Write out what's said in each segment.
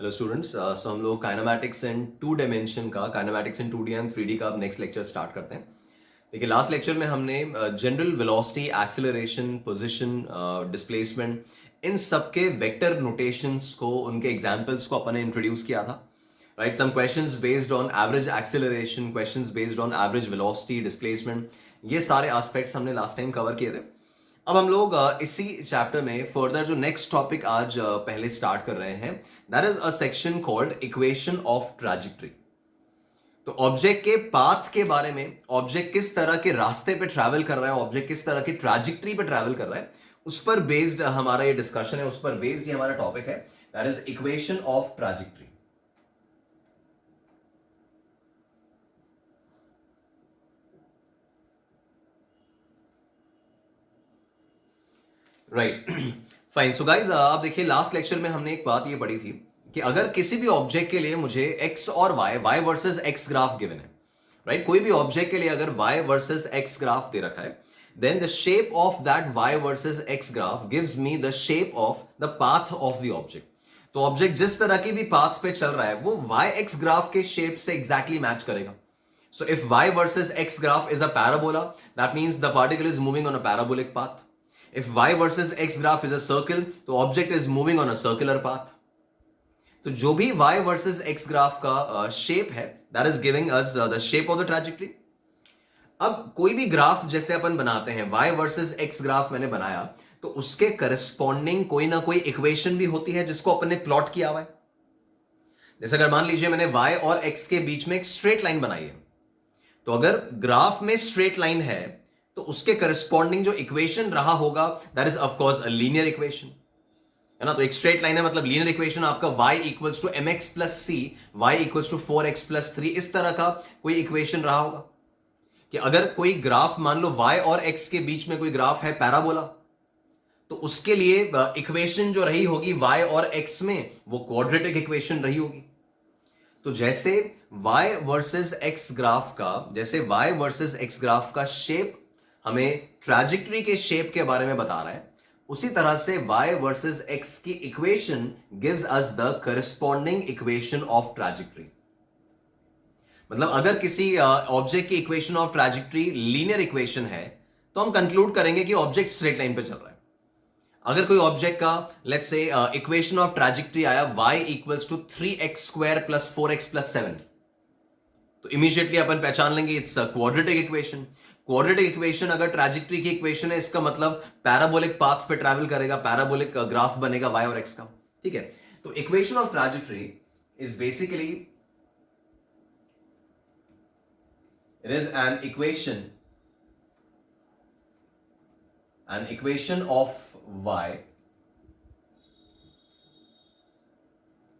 Hello students, सो हम लोग kinematics in to dimension का kinematics in 2D and 3D का अब नेक्स्ट लेक्चर स्टार्ट करते हैं। देखिए, लास्ट लेक्चर में हमने general velocity, acceleration, position, displacement, इन सब के वेक्टर नोटेशंस को, उनके एग्जांपल्स को अपन ने इंट्रोड्यूस किया था। Right, some questions based on average acceleration, questions based on average velocity, displacement, ये सारे एस्पेक्ट्स हमने लास्ट टाइम कवर किए थे। अब हम लोग इसी चैप्टर में फर्दर जो नेक्स्ट टॉपिक आज पहले स्टार्ट कर रहे हैं, that is a section called equation of trajectory. तो ऑब्जेक्ट के पाथ के बारे में, ऑब्जेक्ट किस तरह के रास्ते पे ट्रैवल कर रहा है, ऑब्जेक्ट किस तरह की ट्रैजेक्टरी पे ट्रैवल कर रहा है, उस पर बेस्ड हमारा ये डिस्कशन है, उस पर बेस्ड ये हमारा टॉपिक है, that is equation of trajectory. Right, fine. So guys, आप देखिए, लास्ट लेक्चर में हमने एक बात ये पढ़ी थी कि अगर किसी भी ऑब्जेक्ट के लिए मुझे एक्स और y versus x graph given है, राइट, कोई भी ऑब्जेक्ट के लिए अगर वाई वर्सेस एक्स ग्राफ दे रखा है, then the shape of that y versus x graph gives me the shape of the path of the object. तो ऑब्जेक्ट जिस तरह की भी पाथ पे चल रहा है वो वाई एक्स ग्राफ के शेप से एग्जैक्टली मैच करेगा। So if y versus x graph is a parabola, that means the particle is moving on a parabolic path. If y versus x graph is a circle, तो object is moving on a circular path. तो जो भी y versus x graph का shape है, that is giving us the shape of the trajectory. अब कोई भी graph जैसे अपन बनाते हैं, y versus x ग्राफ मैंने बनाया, तो उसके करस्पॉन्डिंग कोई ना कोई इक्वेशन भी होती है जिसको अपन ने प्लॉट किया हुआ है। जैसे अगर मान लीजिए मैंने y और x के बीच में एक स्ट्रेट लाइन बनाई है, तो अगर ग्राफ में स्ट्रेट लाइन है तो उसके करस्पॉन्डिंग जो इक्वेशन रहा होगा, that is of course a linear equation, है ना। तो एक स्ट्रेट लाइन है, मतलब लीनियर इक्वेशन आपका y equals to mx plus c, y equals to 4x plus 3, इस तरह का कोई इक्वेशन रहा होगा। कि अगर कोई ग्राफ, मान लो y और x के बीच में कोई ग्राफ है पैराबोला, तो उसके लिए इक्वेशन जो रही होगी y और x में, वो क्वाड्रेटिक इक्वेशन रही होगी। तो जैसे y वर्सेस x ग्राफ का, जैसे y वर्सेस x ग्राफ का शेप हमें ट्रैजेक्टरी के शेप के बारे में बता रहा है, उसी तरह से y वर्सेस x की equation gives us the corresponding equation of trajectory. मतलब अगर किसी ऑब्जेक्ट की equation of trajectory linear equation है, तो हम कंक्लूड करेंगे कि ऑब्जेक्ट स्ट्रेट लाइन पे चल रहा है। अगर कोई ऑब्जेक्ट का let's say equation of trajectory आया y equals to 3x square plus 4x plus 7, तो इमीडिएटली अपन पहचान लेंगे it's a quadratic equation. Quadratic equation अगर ट्रैजेक्टरी की इक्वेशन है, इसका मतलब पैराबोलिक पाथ पे ट्रैवल करेगा, पैराबोलिक ग्राफ बनेगा y और x का। ठीक है, तो equation of trajectory is basically, it is an equation of y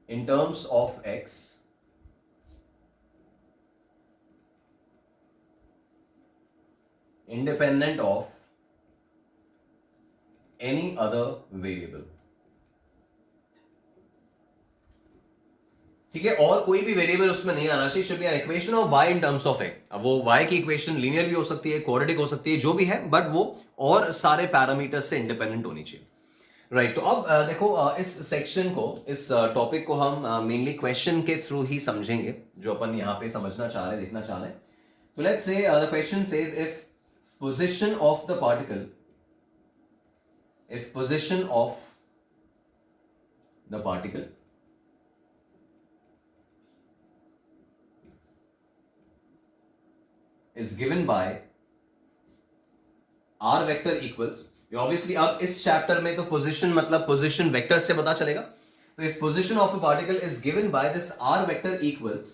in terms of x independent of any other variable। ठीक है, और कोई भी वेरिएबल उसमें नहीं आना चाहिए। Should be N equation of y in terms of x। अब वो y की इक्वेशन लीनियर भी हो सकती है, क्वाड्रेटिक हो सकती है, जो भी है, बट वो और सारे पैरामीटर्स से इंडिपेंडेंट होनी चाहिए। राइट, तो अब देखो, इस सेक्शन को, इस टॉपिक को हम मेनली क्वेश्चन के थ्रू ही समझेंगे, जो अपन यहाँ पे समझना चाह रहे हैं, देखना चाह रहे हैं। तो let's say the question says if position of the particle, if position of the particle is given by r vector equals, obviously अब इस चैप्टर में तो पोजीशन मतलब पोजीशन वेक्टर से पता चलेगा। तो if position of a particle is given by this r vector equals,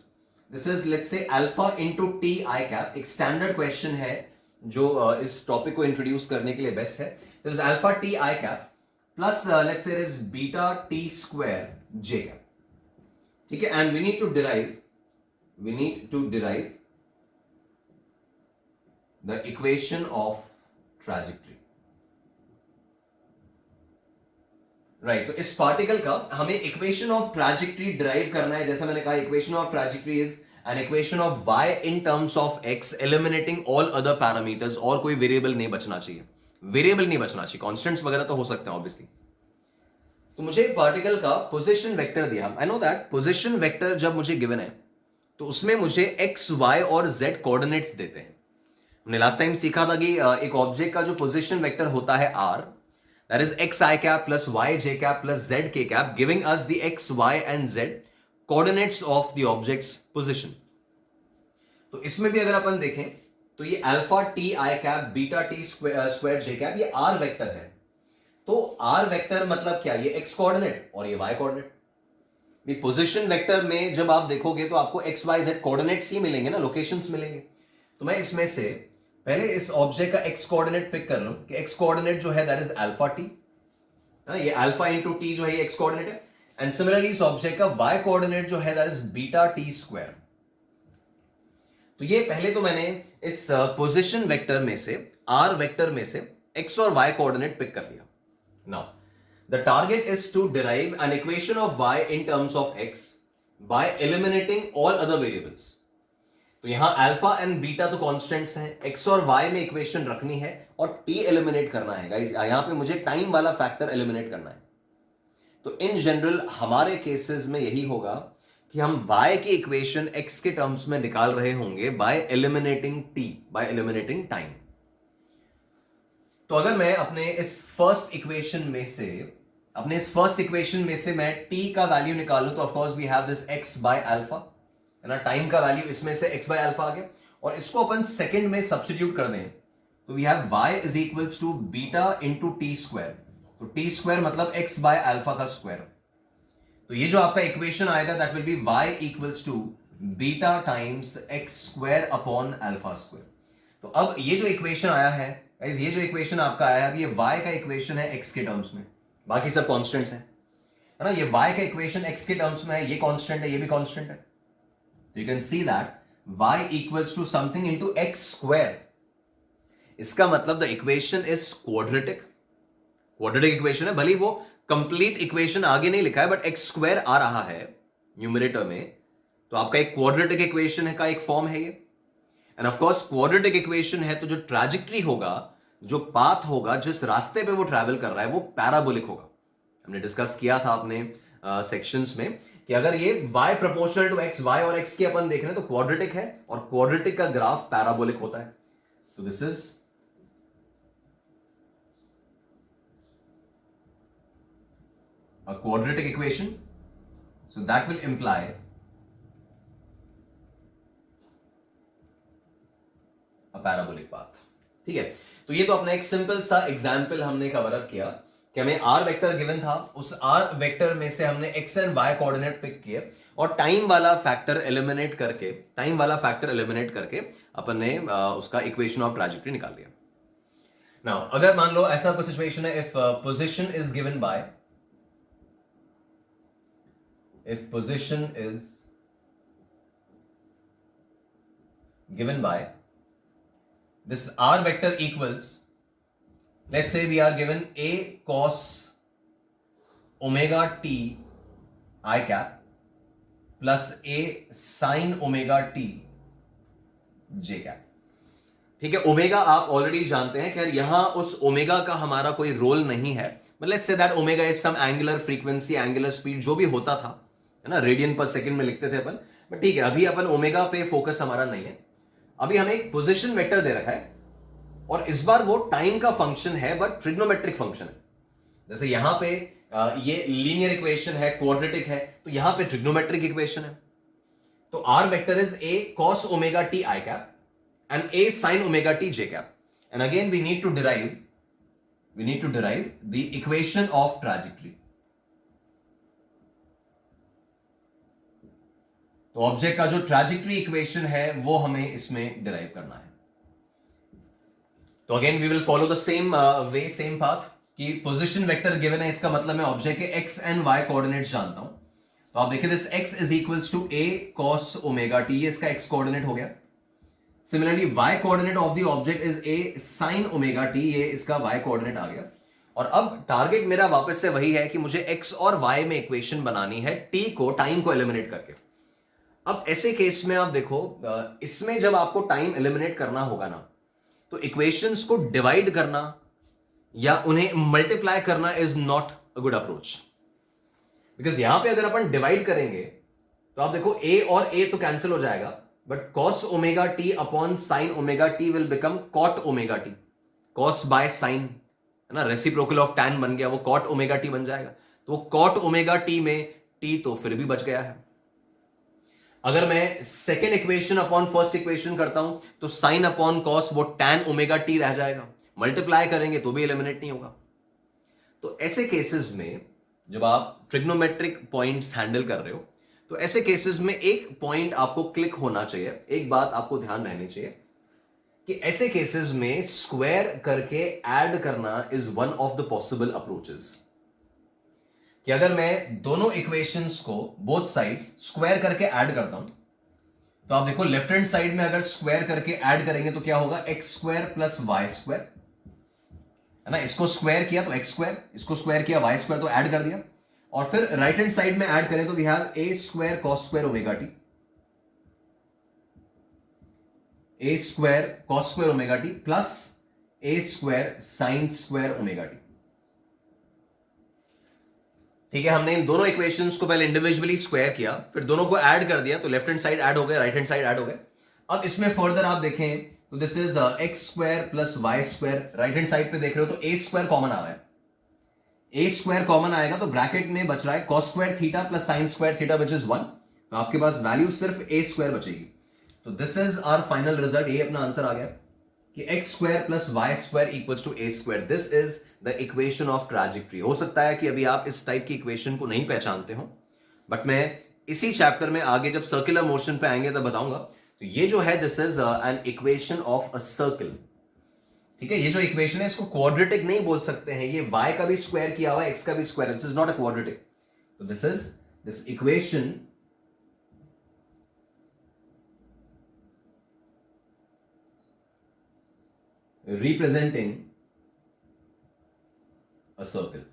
this is let's say alpha into t I cap, एक स्टैंडर्ड क्वेश्चन है जो इस टॉपिक को इंट्रोड्यूस करने के लिए बेस्ट है। So this is alpha t I cap plus let's say it is beta t square j cap। ठीक है, and we need to derive the equation of trajectory। Right, तो इस पार्टिकल का हमें इक्वेशन ऑफ ट्रैजेक्टरी डिराइव करना है। जैसा मैंने कहा, equation of trajectory is an equation of y in terms of x eliminating all other parameters. और कोई वेरिएबल नहीं बचना चाहिए, वेरिएबल नहीं बचना चाहिए, कॉन्स्टेंट्स वगैरह तो हो सकते हैं ऑब्वियसली। तो मुझे पार्टिकल का पोजीशन वेक्टर दिया। आई नो दैट पोजीशन वेक्टर जब मुझे गिवन है तो उसमें मुझे एक्स वाई और जेड कोऑर्डिनेट्स देते हैं। हमने लास्ट टाइम सीखा था कि एक ऑब्जेक्ट का जो पोजीशन वेक्टर होता है R, that is X I cap plus Y J cap plus Z K cap, giving us the x Y and Z coordinates of the object's position. तो इसमें भी अगर अपन देखें तो ये अल्फा टी आई cap beta T square J cap ये R vector है। तो आर वेक्टर मतलब क्या, ये एक्स कोऑर्डिनेट और ये वाई कोऑर्डिनेट। पोजीशन वेक्टर में जब आप देखोगे तो आपको एक्स वाई जेड कोऑर्डिनेट्स ही मिलेंगे ना, लोकेशंस मिलेंगे। तो मैं इसमें से पहले इस ऑब्जेक्ट का एक्स कोऑर्डिनेट पिक कर लूं कि एक्स कोऑर्डिनेट जो है दैट इज अल्फा टी, ये अल्फा इंटू टी जो है ये एक्स कोऑर्डिनेट है। एंड सिमिलरली इस ऑब्जेक्ट का वाई कोऑर्डिनेट जो है that is beta T square. तो ये पहले तो मैंने इस पोजीशन वेक्टर में से, आर वेक्टर में से एक्स और वाई कोऑर्डिनेट पिक कर लिया। Now the target is to derive an equation of y in terms of x by eliminating all other variables. तो यहां अल्फा एंड बीटा तो कांस्टेंट्स हैं, एक्स और वाई में इक्वेशन रखनी है और टी एलिमिनेट करना है गाइस। यहां पे मुझे टाइम वाला फैक्टर एलिमिनेट करना है। तो इन जनरल हमारे केसेस में यही होगा कि हम y की इक्वेशन x के टर्म्स में निकाल रहे होंगे bye eliminating t, bye eliminating time. तो अगर मैं अपने इस फर्स्ट इक्वेशन में से मैं t का वैल्यू निकालूं तो of course we have this x by alpha, है ना। टाइम का वैल्यू इसमें से x बाय अल्फा आ गया और इसको अपन सेकंड में सब्स्टिट्यूट कर दें तो we have y is equals to beta into t square. तो टी स्क्वायर मतलब x बाय अल्फा का स्क्वायर। तो ये जो आपका इक्वेशन आएगा that will be y equals to beta times x square upon alpha square. तो अब ये जो इक्वेशन आया है गाइस, ये जो इक्वेशन आपका आया है ये y का इक्वेशन है x के टर्म्स में, बाकी सब कांस्टेंट्स हैं, है ना। ये y का इक्वेशन x के टर्म्स में है, ये कांस्टेंट है, ये भी कांस्टेंट है। तो you can see that y equals to something into x square. इसका मतलब the equation is quadratic equation है, भले वो कंप्लीट इक्वेशन आगे नहीं लिखा है बट एक्स स्क्वायर आ रहा है न्यूमरेटर में, तो आपका एक क्वाड्रेटिक इक्वेशन है का एक फॉर्म है ये। End of course quadratic equation है तो जो ट्रैजेक्टरी होगा, जो पाथ होगा, जिस रास्ते पे वो ट्रैवल कर रहा है वो पैराबोलिक होगा। हमने डिस्कस किया था अपने सेक्शंस में कि अगर ये y proportional to x, y और x की अपन देख रहे हैं तो क्वाड्रेटिक है और क्वाड्रेटिक का ग्राफ पैराबोलिक होता है। तो this is a quadratic equation, so that will imply a parabolic path। ठीक है, तो ये तो अपना एक सिंपल सा एग्जांपल हमने कवर अप किया कि हमें आर वेक्टर गिवन था, उस आर वेक्टर में से हमने x and y coordinate pick किए और टाइम वाला फैक्टर एलिमिनेट करके अपन ने उसका इक्वेशन ऑफ ट्रैजेक्टरी निकाल लिया। नाउ अगर मान लो ऐसा कोई सिचुएशन है, if position is given by, if position is given by this r vector equals, let's say we are given a cos omega t I cap plus a sin omega t j cap। ठीक है, omega आप already जानते हैं, खैर यहां उस omega का हमारा कोई रोल नहीं है, but let's say that omega is some angular frequency, angular speed, जो भी होता था, है ना, रेडियन पर सेकंड में लिखते थे अपन, बट ठीक है अभी अपन ओमेगा पे फोकस हमारा नहीं है। अभी हमें एक पोजीशन वेक्टर दे रखा है और इस बार वो टाइम का फंक्शन है बट ट्रिग्नोमेट्रिक फंक्शन है। जैसे यहां पे ये लीनियर इक्वेशन है, क्वाड्रेटिक है, तो यहां पे ट्रिग्नोमेट्रिक इक्वेशन है। तो r vector is a cos omega t I cap and a sin omega t j cap, and again we need to derive the equation of trajectory। तो object का जो ट्रैजेक्टरी इक्वेशन है वो हमें इसमें derive करना है। तो again we will follow the same way, same path कि पोजीशन वेक्टर गिवन है, इसका मतलब मैं ऑब्जेक्ट के एक्स एंड वाई कोऑर्डिनेट्स जानता हूं। तो आप देखिए this x is equals to a cos omega t, ये इसका x कोऑर्डिनेट हो गया। Similarly y coordinate of the object is a sin omega t, ये इसका y कोऑर्डिनेट आ गया। और अब टारगेट मेरा वापस से वही है कि मुझे x और y में इक्वेशन बनानी है t को, टाइम को एलिमिनेट करके। अब ऐसे केस में आप देखो, इसमें जब आपको टाइम एलिमिनेट करना होगा ना, तो इक्वेशंस को डिवाइड करना या उन्हें मल्टीप्लाई करना is not a good approach. Because यहां पे अगर अपन डिवाइड करेंगे तो आप देखो a और a तो कैंसिल हो जाएगा, but cos omega T upon sine omega T will become cot omega T, cos by sine, है ना, रेसिप्रोकल ऑफ tan बन गया, वो cot ओमेगा टी बन जाएगा। तो वो cot ओमेगा टी में t तो फिर भी बच गया है। अगर मैं second equation upon first equation करता हूं तो साइन अपॉन कॉस वो tan ओमेगा टी रह जाएगा, मल्टीप्लाई करेंगे तो भी एलिमिनेट नहीं होगा। तो ऐसे केसेस में जब आप ट्रिग्नोमेट्रिक पॉइंट्स हैंडल कर रहे हो तो ऐसे केसेस में एक पॉइंट आपको क्लिक होना चाहिए, एक बात आपको ध्यान रहनी चाहिए कि ऐसे केसेस में स्क्वायर करके ऐड करना is one of the possible approaches. कि अगर मैं दोनों इक्वेशंस को बोथ साइड्स स्क्वायर करके ऐड करता हूं तो आप देखो लेफ्ट हैंड साइड में अगर स्क्वायर करके ऐड करेंगे तो क्या होगा, x square plus y square, है ना, इसको स्क्वायर किया तो एक्स स्क्वायर, इसको स्क्वायर किया वाई स्क्वायर, तो ऐड कर दिया। और फिर राइट हैंड साइड में ऐड करें तो we have a square cos square omega t, a square cos square omega t plus a square sine square omega t. ठीक है, हमने इन दोनों इक्वेशंस को पहले इंडिविजुअली स्क्वायर किया, फिर दोनों को ऐड कर दिया, तो लेफ्ट हैंड साइड ऐड हो गया, राइट हैंड साइड ऐड हो गया। अब इसमें फर्दर आप देखें तो this is x square plus y square, right hand side पे देख रहे हो तो ए स्क्वायर कॉमन आ रहा है, ए स्क्वायर कॉमन आएगा तो ब्रैकेट में बच रहा है cos square theta plus sine square theta which is 1, तो आपके पास वैल्यू सिर्फ ए स्क्वायर बचेगी। तो this is our final result, ये अपना आंसर आ गया कि x square plus y square equals to a square. This is the equation of trajectory. हो सकता है कि अभी आप इस टाइप की इक्वेशन को नहीं पहचानते हो, बट मैं इसी चैप्टर में आगे जब सर्कुलर मोशन पे आएंगे तब बताऊंगा। तो ये जो है this is an equation of a circle. ठीक है, ये जो इक्वेशन है इसको क्वाड्रेटिक नहीं बोल सकते हैं, ये y का भी स्क्वायर किया हुआ है, x का भी square, this is not a quadratic. तो this is this equation representing a circle.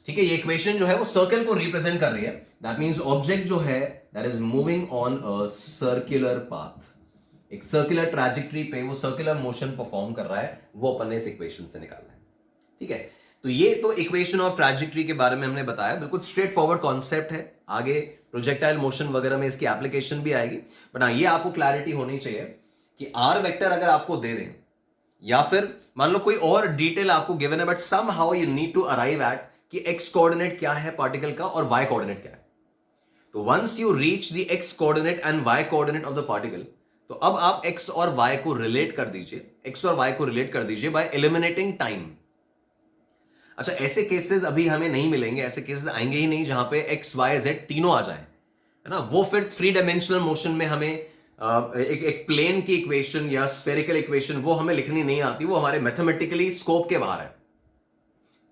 ठीक है, ये इक्वेशन जो है वो सर्कल को रिप्रेजेंट कर रही है। दैट मींस ऑब्जेक्ट जो है that is moving on a circular path, एक सर्कुलर ट्रैजेक्टरी पे वो सर्कुलर मोशन परफॉर्म कर रहा है, वो अपन ने इस इक्वेशन से निकालना है। ठीक है, तो ये तो इक्वेशन ऑफ ट्रैजेक्टरी के बारे में हमने बताया, बिल्कुल स्ट्रेट फॉरवर्ड कॉन्सेप्ट है। आगे प्रोजेक्टाइल मोशन वगैरह में इसकी एप्लीकेशन भी आएगी, बट हाँ ये आपको क्लैरिटी होनी चाहिए कि आर वेक्टर अगर आपको दे दें या फिर मान लो कोई और डिटेल आपको गिवन है, but somehow you need to arrive at कि एक्स कोऑर्डिनेट क्या है पार्टिकल का और वाई कोऑर्डिनेट क्या है। तो once you reach the x coordinate and y coordinate of the particle, तो अब आप x और y को रिलेट कर दीजिए, x और y को रिलेट कर दीजिए बाय एलिमिनेटिंग टाइम। अच्छा, ऐसे केसेस अभी हमें नहीं मिलेंगे, ऐसे केसेस आएंगे ही नहीं जहां पे x y z तीनों आ जाए, है ना। वो फिर थ्री डायमेंशनल मोशन में हमें एक प्लेन की इक्वेशन या स्फेरिकल इक्वेशन वो हमें लिखनी नहीं आती, वो हमारे मैथमेटिकली स्कोप के बाहर है,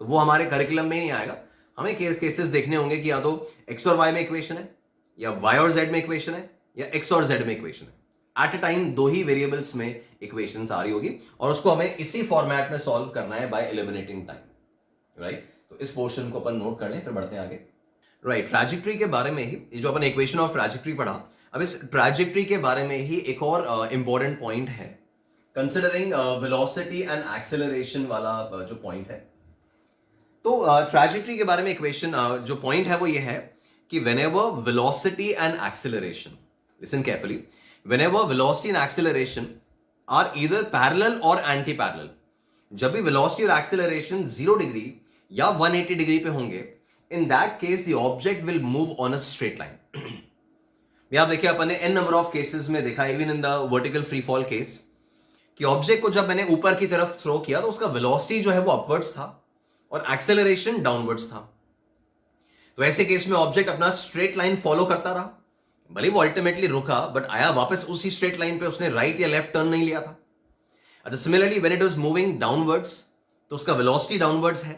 तो वो हमारे करिकुलम में नहीं आएगा। हमें केसेस देखने होंगे कि या तो x और y में इक्वेशन है, या y और z में इक्वेशन है, या x और z में इक्वेशन है। एट अ टाइम दो ही वेरिएबल्स में इक्वेशंस आ रही होगी और उसको हमें इसी फॉर्मेट में सॉल्व करना है बाय एलिमिनेटिंग टाइम, राइट। तो इस पोर्शन को अपन नोट कर लें, फिर बढ़ते हैं आगे। राइट, ट्रैजेक्टरी के बारे में ही जो अपन इक्वेशन ऑफ ट्रैजेक्टरी पढ़ा, अब इस ट्रैजेक्टरी के बारे में ही एक और इंपॉर्टेंट पॉइंट है, कंसिडरिंग वेलोसिटी एंड एक्सेलरेशन वाला जो पॉइंट है। तो ट्रैजेक्टरी के बारे में इक्वेशन जो पॉइंट है वो ये है कि whenever velocity and acceleration, listen carefully, whenever velocity and acceleration are either parallel or anti-parallel, जब भी velocity और acceleration 0 डिग्री या 180 डिग्री पे होंगे, in that case the object will move on a straight line। भी आप देखिए अपन ने n number of cases में देखा, even in the vertical free fall case, कि ऑब्जेक्ट को जब मैंने ऊपर की तरफ थ्रो किया तो उसका वेलोसिटी जो है वो अपवर्ड्स था और एक्सेलरेशन डाउनवर्ड्स था। तो ऐसे केस में ऑब्जेक्ट अपना स्ट्रेट लाइन फॉलो करता रहा, भले वो अल्टीमेटली रुका बट आया वापस उसी स्ट्रेट लाइन पे, उसने राइट या लेफ्ट टर्न नहीं लिया था। अच्छा, similarly when it was moving downwards तो उसका वेलोसिटी डाउनवर्ड्स है,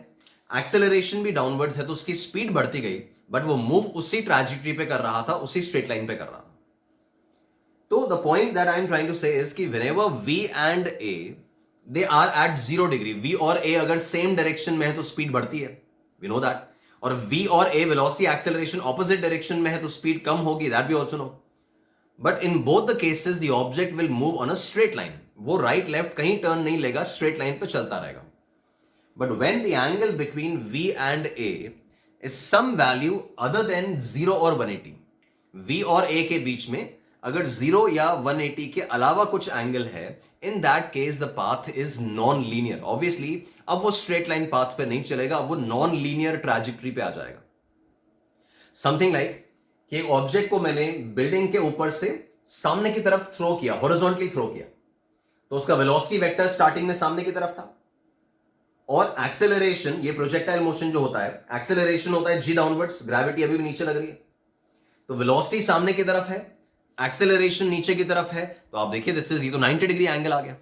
एक्सेलरेशन भी डाउनवर्ड्स है, तो उसकी स्पीड बढ़ती गई, बट वो मूव उसी ट्रैजेक्टरी पे कर रहा था, उसी स्ट्रेट लाइन पे कर रहा था। तो the point that I am trying to say is कि whenever v and a they are at 0 degree, v और a अगर सेम डायरेक्शन में है तो स्पीड बढ़ती है, वी नो दैट। और v और a velocity acceleration opposite direction में है तो स्पीड कम होगी, दैट भी also know. But in both the cases the object will move on a straight line, वो राइट लेफ्ट कहीं टर्न नहीं लेगा, स्ट्रेट लाइन पे चलता रहेगा। But when the angle between v and a is some value other than 0 और 180। v और a के बीच में अगर 0 या 180 के अलावा कुछ एंगल है, in that case the path is non linear. Obviously अब वो स्ट्रेट लाइन पाथ पे नहीं चलेगा, अब वो नॉन लीनियर ट्रैजेक्टरी पे आ जाएगा। समथिंग लाइक कि एक ऑब्जेक्ट को मैंने बिल्डिंग के ऊपर से सामने की तरफ थ्रो किया, हॉरिजॉन्टली थ्रो किया, तो उसका वेलोसिटी वेक्टर स्टार्टिंग में सामने की तरफ था, और एक्सेलरेशन, ये प्रोजेक्टाइल मोशन जो होता है, एक्सेलरेशन होता है जी डाउनवर्ड्स, ग्रेविटी अभी भी नीचे लग रही है, तो वेलोसिटी सामने की तरफ है, एक्सेलरेशन नीचे की तरफ है, तो आप देखिए दिस इज, ये तो 90 डिग्री एंगल आ गया,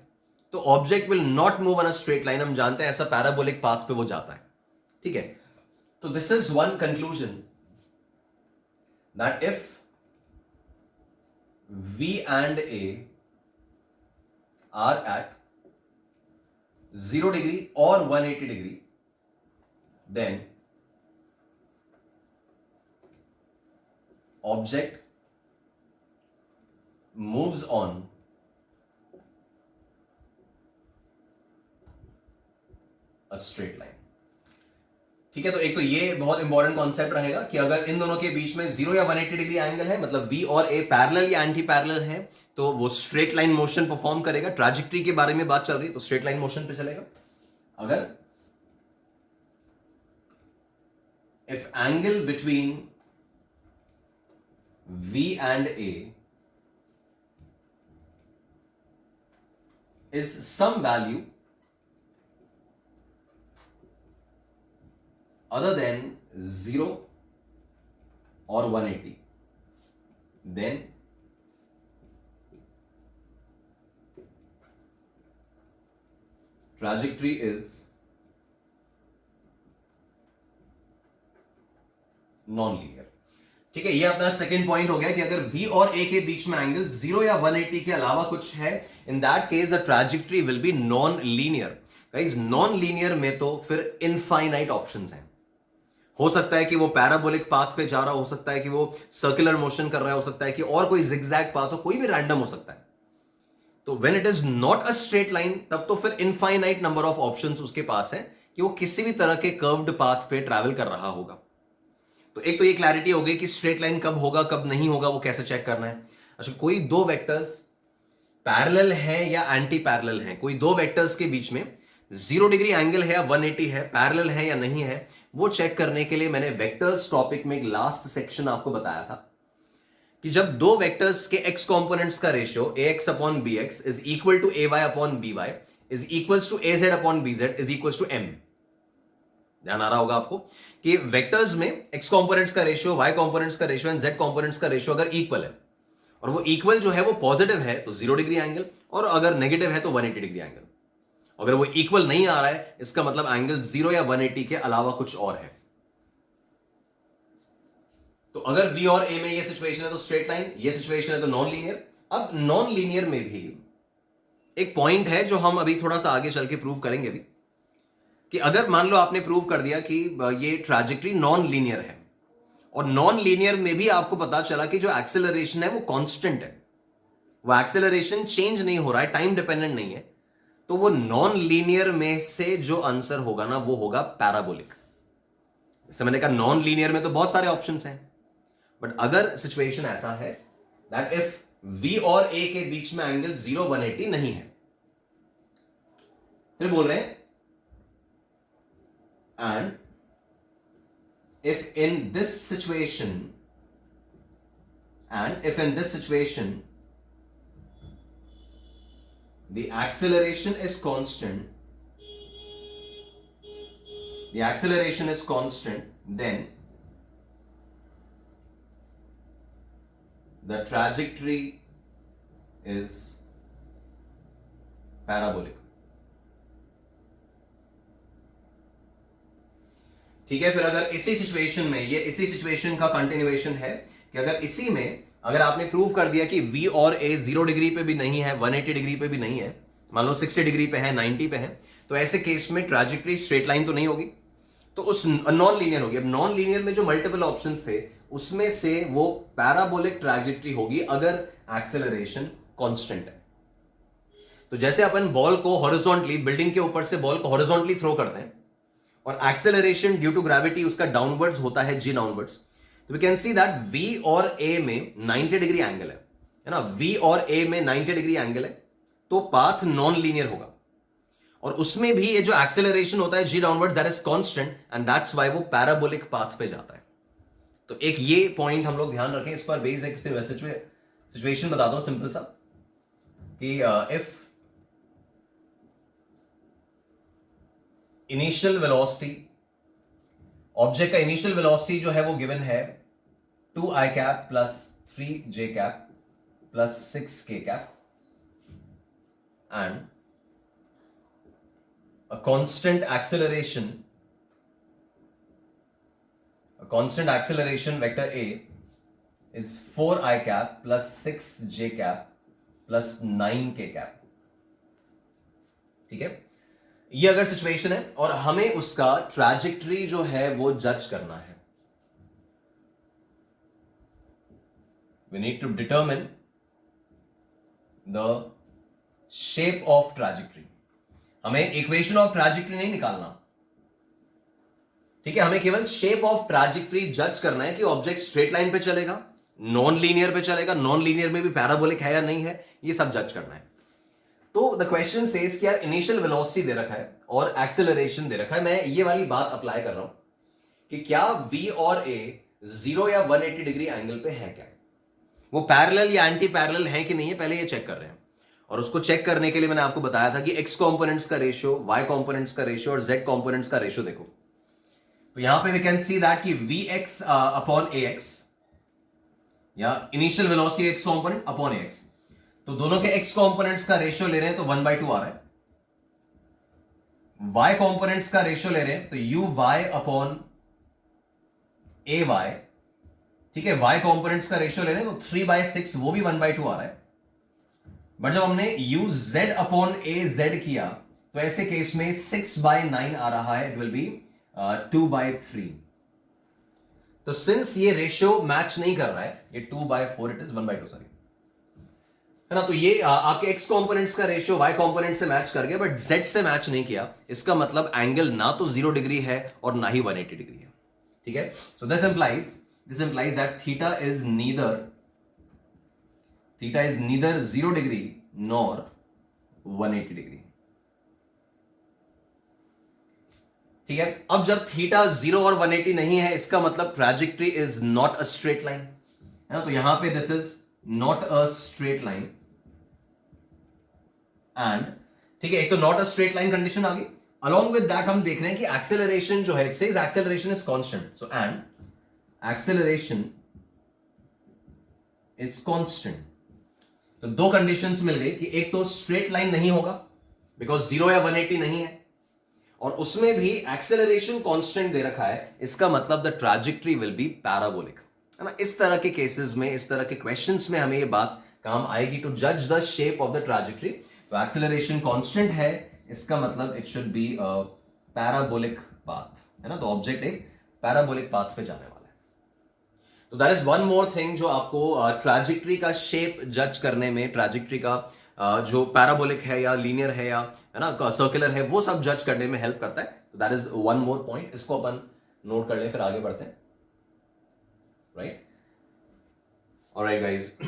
तो object will not move on a straight line. हम जानते हैं ऐसा पैराबोलिक पाथ पे वो जाता है, ठीक है। तो this is one conclusion that if V and A are at 0 degree or 180 degree, then object moves on a straight line। ठीक है, तो एक तो ये बहुत इंपॉर्टेंट कॉन्सेप्ट रहेगा कि अगर इन दोनों के बीच में 0 या 180 डिग्री एंगल है, मतलब V और A पैरेलल या एंटी पैरेलल है, तो वो स्ट्रेट लाइन मोशन परफॉर्म करेगा। ट्रैजेक्टरी के बारे में बात चल रही है तो स्ट्रेट लाइन मोशन पे चलेगा। अगर if angle between V and A is some value other than 0 or 180, then trajectory is non-linear। ठीक है, ये अपना सेकंड पॉइंट हो गया कि अगर V और A के बीच में एंगल 0 या 180 के अलावा कुछ है, in that case the trajectory will be non linear. Guys, non linear में तो फिर इनफाइनाइट ऑप्शंस हैं। हो सकता है कि वो पैराबोलिक पाथ पे जा रहा हो सकता है कि वो सर्कुलर मोशन कर रहा है, हो सकता है कि और कोई जिगजैग पाथ हो, कोई भी रैंडम हो सकता है। तो when it is not a straight line, तब तो फिर इनफाइनाइट नंबर ऑफ ऑप्शंस उसके पास है कि वो किसी भी तरह के कर्व्ड पाथ पे ट्रैवल कर रहा होगा। तो एक तो ये क्लैरिटी हो गई कि स्ट्रेट लाइन कब होगा कब नहीं होगा वो कैसे चेक करना है। अच्छा, कोई दो वेक्टर्स पैरेलल है या एंटी पैरेलल है, कोई दो वेक्टर्स के बीच में 0 डिग्री एंगल है या 180 है, पैरेलल है या नहीं है, वो चेक करने के लिए मैंने वेक्टर्स टॉपिक में एक लास्ट सेक्शन आपको बताया था कि जब दो वेक्टर्स के x कंपोनेंट्स का ratio ax upon bx is equal to ay upon by is equals to az upon bz is equals to m। ध्यान आ रहा होगा आपको कि वेक्टर्स में x कंपोनेंट्स का रेशियो, y कंपोनेंट्स का रेशियो एंड z कंपोनेंट्स का रेशियो अगर इक्वल है, और वो इक्वल जो है वो पॉजिटिव है तो 0 डिग्री एंगल, और अगर नेगेटिव है तो 180 डिग्री एंगल। अगर वो इक्वल नहीं आ रहा है, इसका मतलब एंगल 0 या 180 के अलावा कुछ और है। तो अगर V और A में ये सिचुएशन है तो स्ट्रेट लाइन, ये सिचुएशन है तो नॉन लीनियर। अब नॉन लीनियर में भी एक पॉइंट है जो हम अभी थोड़ा सा आगे चल के प्रूव करेंगे भी, कि अगर मान लो आपने प्रूव कर दिया कि ये ट्रैजेक्टरी नॉन लीनियर है, और नॉन लीनियर में भी आपको पता चला कि जो एक्सेलरेशन है वो कांस्टेंट है, वो एक्सेलरेशन चेंज नहीं हो रहा है, टाइम डिपेंडेंट नहीं है, तो वो नॉन लीनियर में से जो आंसर होगा ना वो होगा पैराबोलिक। जैसे मैंने कहा नॉन लीनियर में तो बहुत सारे ऑप्शंस हैं, बट अगर सिचुएशन ऐसा है दैट इफ V और A के बीच में एंगल 0 180 नहीं है, फिर बोल रहे हैं and if in this situation the acceleration is constant, then the trajectory is parabolic। ठीक है, फिर अगर इसी सिचुएशन में, ये इसी सिचुएशन का कंटिन्यूएशन है कि अगर इसी में अगर आपने प्रूव कर दिया कि V और A 0 डिग्री पे भी नहीं है, 180 डिग्री पे भी नहीं है, मान लो 60 डिग्री पे है, 90 पे है, तो ऐसे केस में ट्रैजेक्टरी स्ट्रेट लाइन तो नहीं होगी, तो उस नॉन लीनियर होगी। अब नॉन लीनियर में जो मल्टीपल ऑप्शंस थे उसमें से वो पैराबोलिक ट्रैजेक्टरी होगी अगर एक्सेलरेशन कांस्टेंट है। तो जैसे अपन बॉल को हॉरिजॉन्टली, बिल्डिंग के ऊपर से बॉल को हॉरिजॉन्टली थ्रो करते हैं और एक्सेलरेशन ड्यू टू ग्रेविटी उसका डाउनवर्ड्स होता है जी डाउनवर्ड्स, तो we can see that V और A में 90 डिग्री एंगल है ना, V और A में 90 डिग्री एंगल है, तो पाथ नॉन लीनियर होगा, और उसमें भी ये जो एक्सेलरेशन होता है g downwards that is constant and that's why वो पैराबोलिक पाथ पे जाता है। तो एक ये पॉइंट हम लोग ध्यान रखें, इस पर बेस्ड एक सिचुएशन बताता हूं सिंपल सा कि इफ इनिशियल वेलोसिटी, ऑब्जेक्ट का इनिशियल वेलोसिटी जो है वो गिवन है 2i cap plus 3j cap plus 6k cap and a constant acceleration vector A is 4i cap plus 6j cap plus 9k cap। ठीक है, ये अगर सिचुएशन है और हमें उसका ट्रैजेक्टरी जो है वो जज करना है, we need to determine the shape of trajectory। हमें इक्वेशन ऑफ ट्रैजेक्टरी नहीं निकालना, ठीक है, हमें केवल शेप ऑफ ट्रैजेक्टरी जज करना है कि ऑब्जेक्ट स्ट्रेट लाइन पे चलेगा, नॉन लीनियर पे चलेगा, नॉन लीनियर में भी पैराबोलिक है या नहीं है, ये सब जज करना है। तो द क्वेश्चन सेज कि यार इनिशियल वेलोसिटी दे रखा है और एक्सेलरेशन दे रखा है, मैं ये वाली बात अप्लाई कर रहा हूं कि क्या V और A 0 या 180 डिग्री एंगल पे है क्या, वो पैरेलल या एंटी पैरेलल है कि नहीं है, पहले ये चेक कर रहे हैं। और उसको चेक करने के लिए मैंने आपको बताया था कि x कंपोनेंट्स का रेशियो, y कंपोनेंट्स का रेशियो और z कंपोनेंट्स का रेशियो देखो। तो यहां पे वी कैन सी दैट कि vx अपॉन ax या initial velocity x component upon ax, तो दोनों के x कंपोनेंट्स का रेशियो ले रहे हैं तो 1/2 आ रहा है, y कंपोनेंट्स का रेशियो ले रहे हैं तो uy अपॉन ay, ठीक है, y कंपोनेंट्स का रेशियो ले रहे हैं तो 3/6, वो भी 1/2 आ रहा है। बट जब हमने uz अपॉन az किया तो ऐसे केस में 6/9 आ रहा है, इट विल बी 2/3। तो सिंस ये रेशियो मैच नहीं कर रहा है, ये 2/4, इट इज 1/2 सॉरी, है ना, तो ये आपके x कंपोनेंट्स का रेशियो y कंपोनेंट से मैच कर गया बट z से मैच नहीं किया, इसका मतलब एंगल ना तो 0 डिग्री है और ना ही 180 डिग्री है। ठीक है, so this implies that theta is neither 0 degree nor 180 degree. ठीक है, अब जब थीटा 0 और 180 नहीं है, इसका मतलब trajectory is not a straight line, है ना, तो यहां पे this is not a straight line and, ठीक है, एक तो not a straight line condition आ गई, अलॉन्ग विद दैट हम देख रहे हैं कि एक्सेलरेशन जो है, it says acceleration is constant, so and acceleration is constant. तो दो कंडीशंस मिल गई कि एक तो स्ट्रेट लाइन नहीं होगा बिकॉज 0 या 180 नहीं है, और उसमें भी एक्सेलरेशन कांस्टेंट दे रखा है, इसका मतलब the trajectory will be parabolic, है ना। इस तरह के केसेस में, इस तरह के क्वेश्चंस में हमें ये बात काम आएगी टू जज the shape of the trajectory. तो एक्सेलरेशन कांस्टेंट है, इसका मतलब it should be parabolic path, है ना, तो ऑब्जेक्ट एक पैराबोलिक पाथ पे जाने वाला है। तो that is one more thing जो आपको ट्रैजेक्टरी का शेप जज करने में, ट्रैजेक्टरी का जो पैराबोलिक है या लीनियर है या, है ना, सर्कुलर है, वो सब जज करने में हेल्प करता है। तो that is one more point, इसको अपन नोट कर लें, फिर आगे बढ़ते हैं, राइट। ऑलराइट गाइस,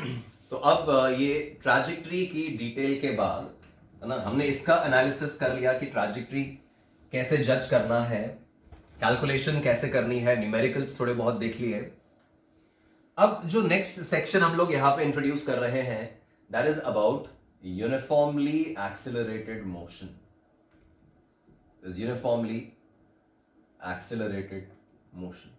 तो अब ये ट्रैजेक्टरी की डिटेल के बाद, है ना, हमने इसका एनालिसिस कर लिया कि ट्रैजेक्टरी कैसे जज करना है, कैलकुलेशन कैसे करनी है, न्यूमेरिकल्स थोड़े बहुत देख लिए। अब जो नेक्स्ट सेक्शन हम लोग यहां पे इंट्रोड्यूस कर रहे हैं, that is about uniformly accelerated motion. Uniformly accelerated motion,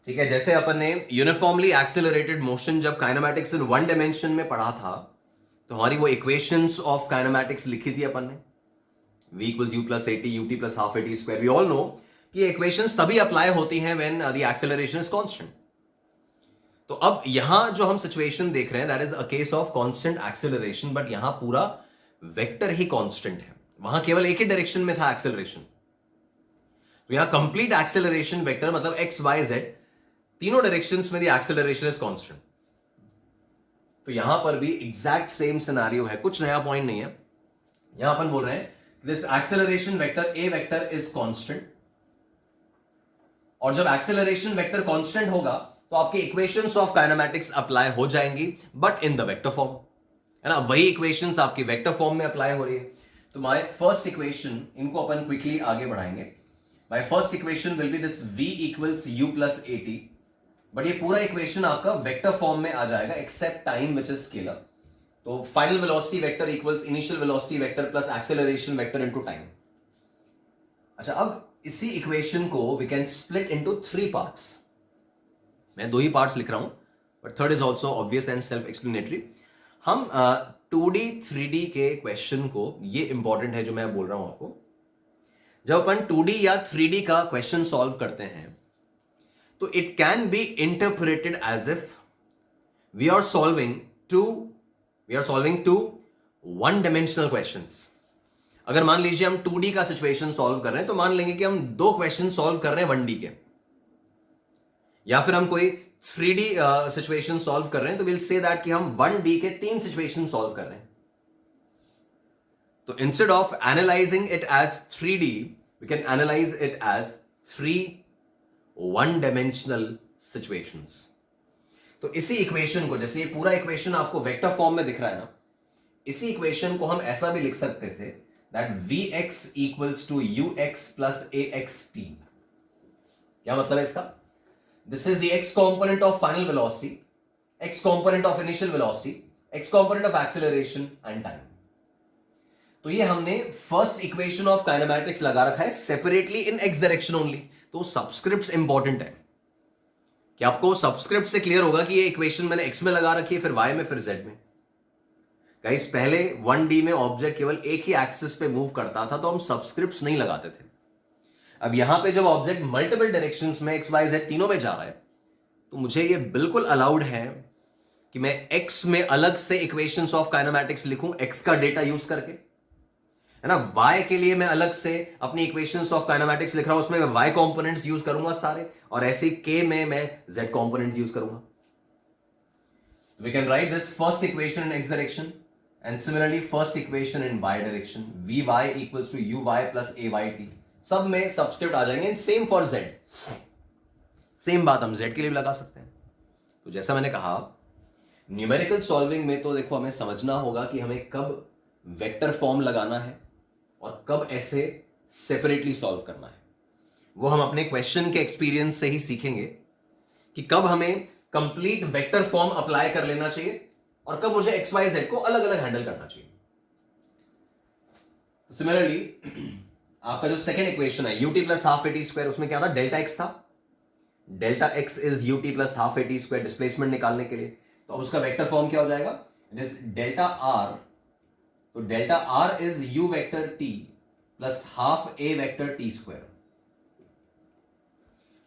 ठीक है, जैसे अपन ने यूनिफॉर्मली एक्सेलरेटेड मोशन जब काइनेमैटिक्स इन वन डायमेंशन में पढ़ा था, तो हमारी वो इक्वेशंस ऑफ काइनेमैटिक्स लिखी थी अपन ने, v equals u plus at ut plus half at square। We all know कि इक्वेशंस तभी अप्लाई होती हैं when the acceleration is constant. तो अब यहां जो हम सिचुएशन देख रहे हैं, that is a case of constant acceleration, but यहां पूरा वेक्टर ही कांस्टेंट है, वहां केवल एक ही डायरेक्शन में था एक्सेलरेशन। तो यहां कंप्लीट एक्सेलरेशन वेक्टर मतलब x y z तीनों डायरेक्शंस में द एक्सेलरेशन इज कांस्टेंट। तो यहां पर भी एग्जैक्ट सेम सिनेरियो है, कुछ नया पॉइंट नहीं है, यहां अपन बोल रहे हैं this acceleration vector A vector is constant, और जब एक्सेलरेशन वेक्टर कांस्टेंट होगा तो आपके इक्वेशंस ऑफ काइनेमैटिक्स अप्लाई हो जाएंगी, but in the vector form, है ना। वही इक्वेशंस आपकी वेक्टर फॉर्म में अप्लाई हो रही है। तो माय फर्स्ट इक्वेशन, इनको अपन क्विकली आगे बढ़ाएंगे। My first equation will be this v equals u plus a t, but ये पूरा इक्वेशन आपका वेक्टर फॉर्म में आ जाएगा except time which is scalar. तो final velocity vector equals initial velocity vector plus acceleration vector into time. अच्छा, अब इसी इक्वेशन को we can split into 3 parts. मैं 2 ही पार्ट्स लिख रहा हूं, but third is also obvious and self explanatory. हम 2D 3D के क्वेश्चन को, ये इंपॉर्टेंट है जो मैं बोल रहा हूं आपको, जब अपन 2D या 3D का क्वेश्चन सॉल्व करते हैं तो it can be interpreted as if we are solving two one dimensional questions. अगर मान लीजिए हम 2D का सिचुएशन सॉल्व कर रहे हैं तो मान लेंगे कि हम 2 क्वेश्चन सॉल्व कर रहे हैं 1D के, या फिर हम कोई 3D सिचुएशन सॉल्व कर रहे हैं तो विल से दैट कि हम 1D के 3 सिचुएशन सॉल्व कर रहे हैं। तो instead of analysing it as 3D we can analyse it as 3 one dimensional situations. तो इसी इक्वेशन को, जैसे ये पूरा इक्वेशन आपको वेक्टर फॉर्म में दिख रहा है ना, इसी इक्वेशन को हम ऐसा भी लिख सकते थे that Vx equals to Ux plus Axt। क्या मतलब है इसका? This is the x component of final velocity, x component of initial velocity, x component of acceleration and time। तो ये हमने फर्स्ट इक्वेशन ऑफ काइनेमैटिक्स लगा रखा है separately in x direction only. तो सबस्क्रिप्ट्स इंपॉर्टेंट है कि आपको सबस्क्रिप्ट से क्लियर होगा कि ये इक्वेशन मैंने x में लगा रखी है, फिर y में, फिर z में। गाइस, पहले 1D में ऑब्जेक्ट केवल एक ही एक्सिस पे मूव करता था तो हम सबस्क्रिप्ट्स नहीं लगाते थे। अब यहां पे जब ऑब्जेक्ट मल्टीपल डायरेक्शंस में x y z तीनों में जा रहा है तो मुझे ये बिल्कुल अलाउड है कि मैं x में अलग से इक्वेशंस ऑफ काइनेमैटिक्स लिखूं x का डेटा यूज करके, है ना। y के लिए मैं अलग से अपनी इक्वेशंस ऑफ काइनेमैटिक्स लिख रहा हूं, उसमें मैं y कंपोनेंट्स यूज करूंगा सारे, और ऐसे k में मैं z कंपोनेंट्स यूज करूंगा। We can write this first equation in x direction and similarly first equation in y direction, vy equals to uy plus ayt। सब में सब्स्टिट्यूट आ जाएंगे। सेम फॉर z, सेम बात हम z के लिए भी लगा सकते हैं। तो जैसा मैंने कहा, न्यूमेरिकल सॉल्विंग में तो देखो हमें समझना होगा कि हमें कब वेक्टर फॉर्म लगाना है और कब ऐसे सेपरेटली सॉल्व करना है। वो हम अपने क्वेश्चन के एक्सपीरियंस से ही सीखेंगे कि कब हमें कंप्लीट वेक्टर फॉर्म अप्लाई कर लेना चाहिए और कब मुझे एक्स वाई जेड को अलग अलग हैंडल करना चाहिए। सिमिलरली आपका जो सेकेंड इक्वेशन है UT plus half eighty square, उसमें क्या था? डेल्टा एक्स था। Delta x is u t plus half eighty square, displacement निकालने के लिए। तो अब उसका वेक्टर फॉर्म क्या हो जाएगा? It is delta r. तो delta r is u vector t plus half a vector t square.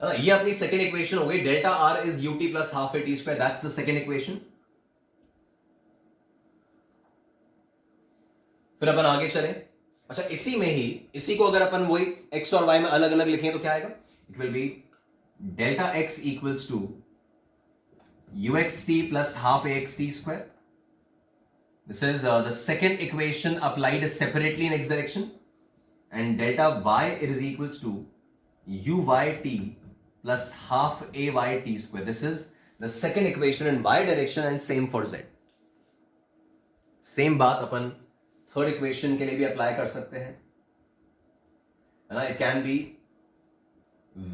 ये अपनी सेकेंड इक्वेशन हो गई। Delta r is u t plus half a t square, that's the second equation. फिर अपन आगे चलें। अच्छा, इसी में ही, इसी को अगर अपन वही x और y में अलग अलग लिखें तो क्या आएगा? It will be delta x equals to uxt plus half axt square. This is the second equation applied separately in x direction, and delta y is equals to uyt plus half ayt square. This is the second equation in y direction and same for z। Same बात अपन third equation के लिए भी apply कर सकते हैं, है ना। It can be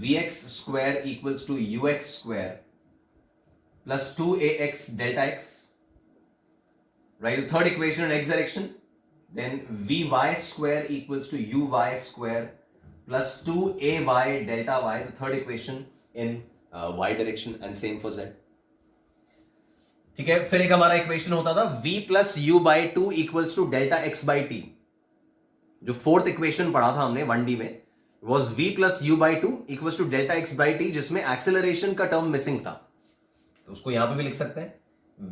vx square equals to ux square plus 2ax delta x, right. Third equation in x direction, then vy square equals to uy square plus 2ay delta y, the third equation in y direction, and same for z। ठीक है। फिर एक हमारा equation होता था v plus u by two equals to delta x by t. जो fourth equation पढ़ा था हमने 1D में, was v plus u by two equals to delta x by t, जिसमें एक्सेलरेशन का टर्म मिसिंग था। तो उसको यहां पे भी लिख सकते हैं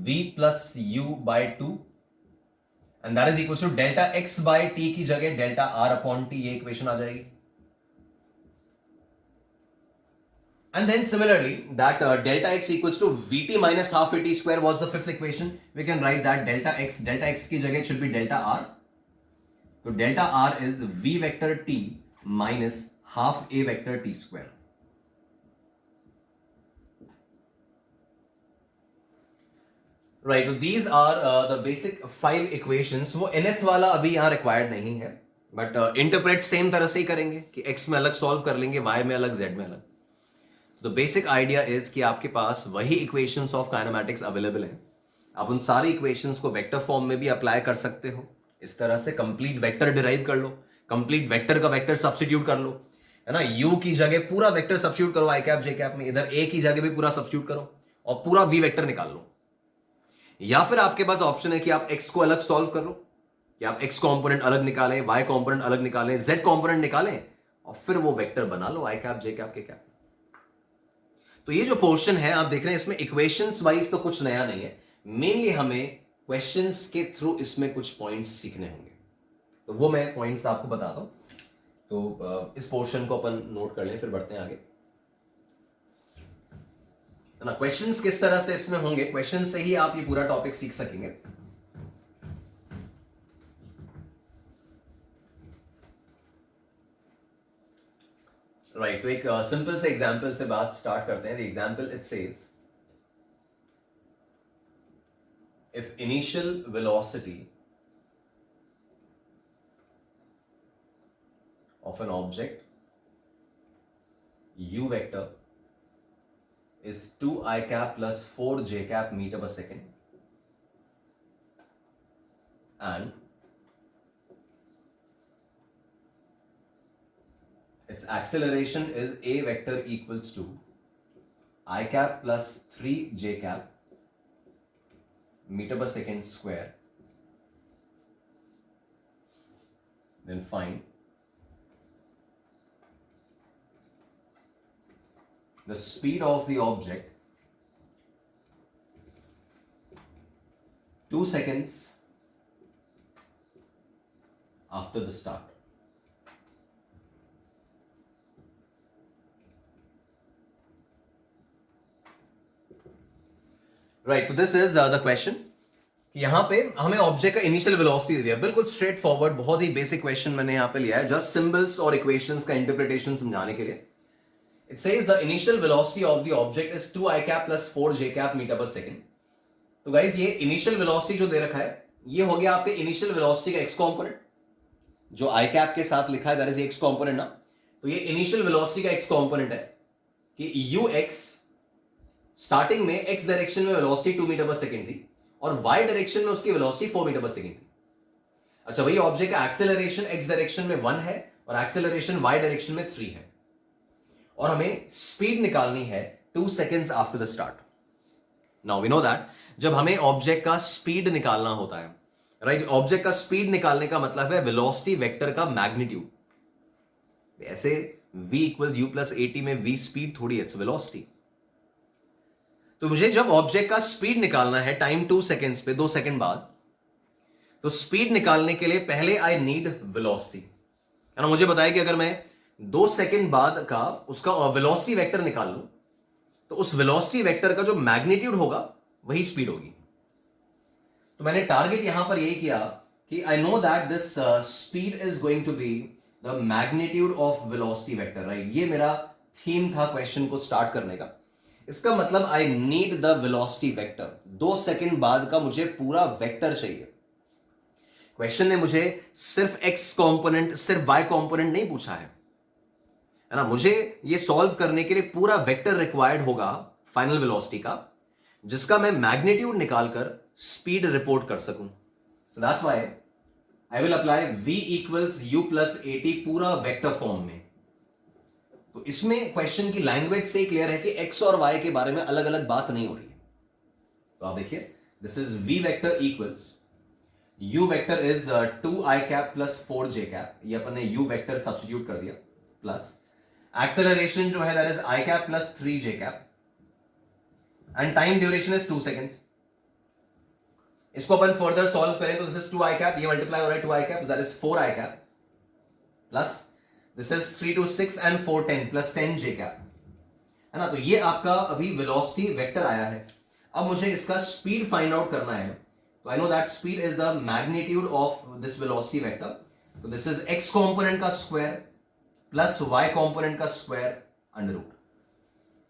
v plus u by two, and that is equals to delta x by t की जगह डेल्टा आर अपॉन टी, ये इक्वेशन आ जाएगी। And then similarly, that delta x equals to vt minus half at square was the fifth equation. We can write that delta x की जगह it should be delta r तो delta r is v vector t minus half a vector t square. Right, तो these are the basic 5 equations. वो nth वाला अभी यहां required नहीं है, बट इंटरप्रेट सेम तरह से ही करेंगे कि x में अलग सॉल्व कर लेंगे, y में अलग, z में अलग। तो बेसिक आइडिया इज कि आपके पास वही इक्वेशंस ऑफ काइनेमैटिक्स अवेलेबल हैं। आप उन सारी इक्वेशंस को वेक्टर फॉर्म में भी अप्लाई कर सकते हो। इस तरह से कंप्लीट वेक्टर डिराइव कर लो, कंप्लीट वेक्टर का वेक्टर सब्स्टिट्यूट कर लो, है ना। u की जगह पूरा वेक्टर सब्स्टिट्यूट करो आई कैप जे कैप में, इधर a की जगह भी पूरा सब्स्टिट्यूट करो और पूरा v वेक्टर निकाल लो। या फिर आपके पास ऑप्शन है कि आप x को अलग सॉल्व कर लो, कि आप x कंपोनेंट अलग निकालें, y कंपोनेंट अलग निकालें, z कंपोनेंट निकालें और फिर वो वेक्टर बना लो आई कैप जे कैप के कैप। तो ये जो पोर्शन है आप देख रहे हैं, इसमें इक्वेशंस वाइज तो कुछ नया नहीं है, मेनली हमें क्वेश्चंस के थ्रू इसमें कुछ पॉइंट्स सीखने होंगे। तो वो मैं पॉइंट्स आपको बताता हूं। तो इस पोर्शन को अपन नोट कर लें, फिर बढ़ते हैं आगे, है ना। क्वेश्चंस किस तरह से इसमें होंगे, क्वेश्चन से ही आप ये पूरा टॉपिक सीख सकेंगे। राइट, तो एक सिंपल से एग्जांपल से बात स्टार्ट करते हैं। The example it says if initial velocity of an object u vector is 2 I cap plus 4 j cap meter per second and its acceleration is a vector equals to I cap plus 3 j cap meter per second square, then find the speed of the object 2 seconds after the start. Right, तो this is the question. यहां पे हमें object का initial velocity दे दिया, बिल्कुल straight forward, बहुत ही basic question मैंने यहां पे लिया है, जस्ट सिंबल्स और इक्वेशंस का इंटरप्रिटेशन समझाने के लिए। It says the initial velocity of the object is 2 I cap plus 4 j cap metre per second. तो गाइज ये इनिशियल वेलोसिटी जो दे रखा है, ये हो गया आपके इनिशियल वेलोसिटी का एक्स कंपोनेंट, जो आई कैप के साथ लिखा है दैट इज एक्स कंपोनेंट ना। तो ये इनिशियल वेलोसिटी का एक्स कंपोनेंट है कि यू एक्स स्टार्टिंग में एक्स डायरेक्शन में वेलोसिटी 2 मीटर पर सेकंड थी और वाई डायरेक्शन में उसकी वेलोसिटी 4 मीटर पर सेकंड थी। अच्छा, वही ऑब्जेक्ट का एक्सेलरेशन एक्स डायरेक्शन में 1 है और एक्सेलरेशन वाई डायरेक्शन में 3 है, और हमें स्पीड निकालनी है 2 seconds after the start. Now we know that जब हमें ऑब्जेक्ट का स्पीड निकालना होता है, राइट, ऑब्जेक्ट का स्पीड निकालने का मतलब है वेलोसिटी वेक्टर का मैग्नीट्यूड। ऐसे v equals u plus at में v स्पीड थोड़ी है, इट्स वेलोसिटी। तो मुझे जब ऑब्जेक्ट का स्पीड निकालना है टाइम 2 सेकेंड्स पे, 2 सेकेंड बाद, तो स्पीड निकालने के लिए पहले आई नीड वेलोसिटी, है ना। मुझे बताया कि अगर मैं 2 सेकेंड बाद का उसका वेलोसिटी वेक्टर निकाल लूं तो उस वेलोसिटी वेक्टर का जो मैग्नीट्यूड होगा वही स्पीड होगी। तो मैंने टारगेट यहां पर यही किया कि I know that this speed is going to be the magnitude of velocity vector, right. ये मेरा थीम था क्वेश्चन को स्टार्ट करने का। इसका मतलब I need the velocity vector, 2 second बाद का मुझे पूरा वेक्टर चाहिए। क्वेश्चन ने मुझे सिर्फ x कंपोनेंट, सिर्फ y कंपोनेंट नहीं पूछा है ना। मुझे ये सॉल्व करने के लिए पूरा वेक्टर रिक्वायर्ड होगा फाइनल वेलोसिटी का, जिसका मैं मैग्नीट्यूड निकालकर स्पीड रिपोर्ट कर सकूं। So that's why I will apply v equals u plus at पूरा वेक्टर फॉर्म में। तो इसमें क्वेश्चन की लैंग्वेज से क्लियर है कि x और y के बारे में अलग अलग बात नहीं हो रही है। तो आप देखिए, this is v vector equals u vector is 2 I cap plus 4 j cap, ये अपन ने u वेक्टर सब्स्टिट्यूट कर दिया, प्लस एक्सेलरेशन जो है that is I cap plus 3 j cap and time duration is 2 seconds. इसको अपन फर्दर सॉल्व करें तो this is 2 I cap, ये मल्टीप्लाई हो रहा है 2 I cap, that is 4 I cap plus this is 3 to 6 and 4 10 plus 10 j cap, है ना। तो ये आपका अभी वेलोसिटी वेक्टर आया है। अब मुझे इसका स्पीड फाइंड आउट करना है। तो आई know that speed is the magnitude of this velocity vector तो दिस इज x कॉम्पोनेंट का स्क्वायर प्लस y कॉम्पोनेंट का स्क्वायर अंडर रूट।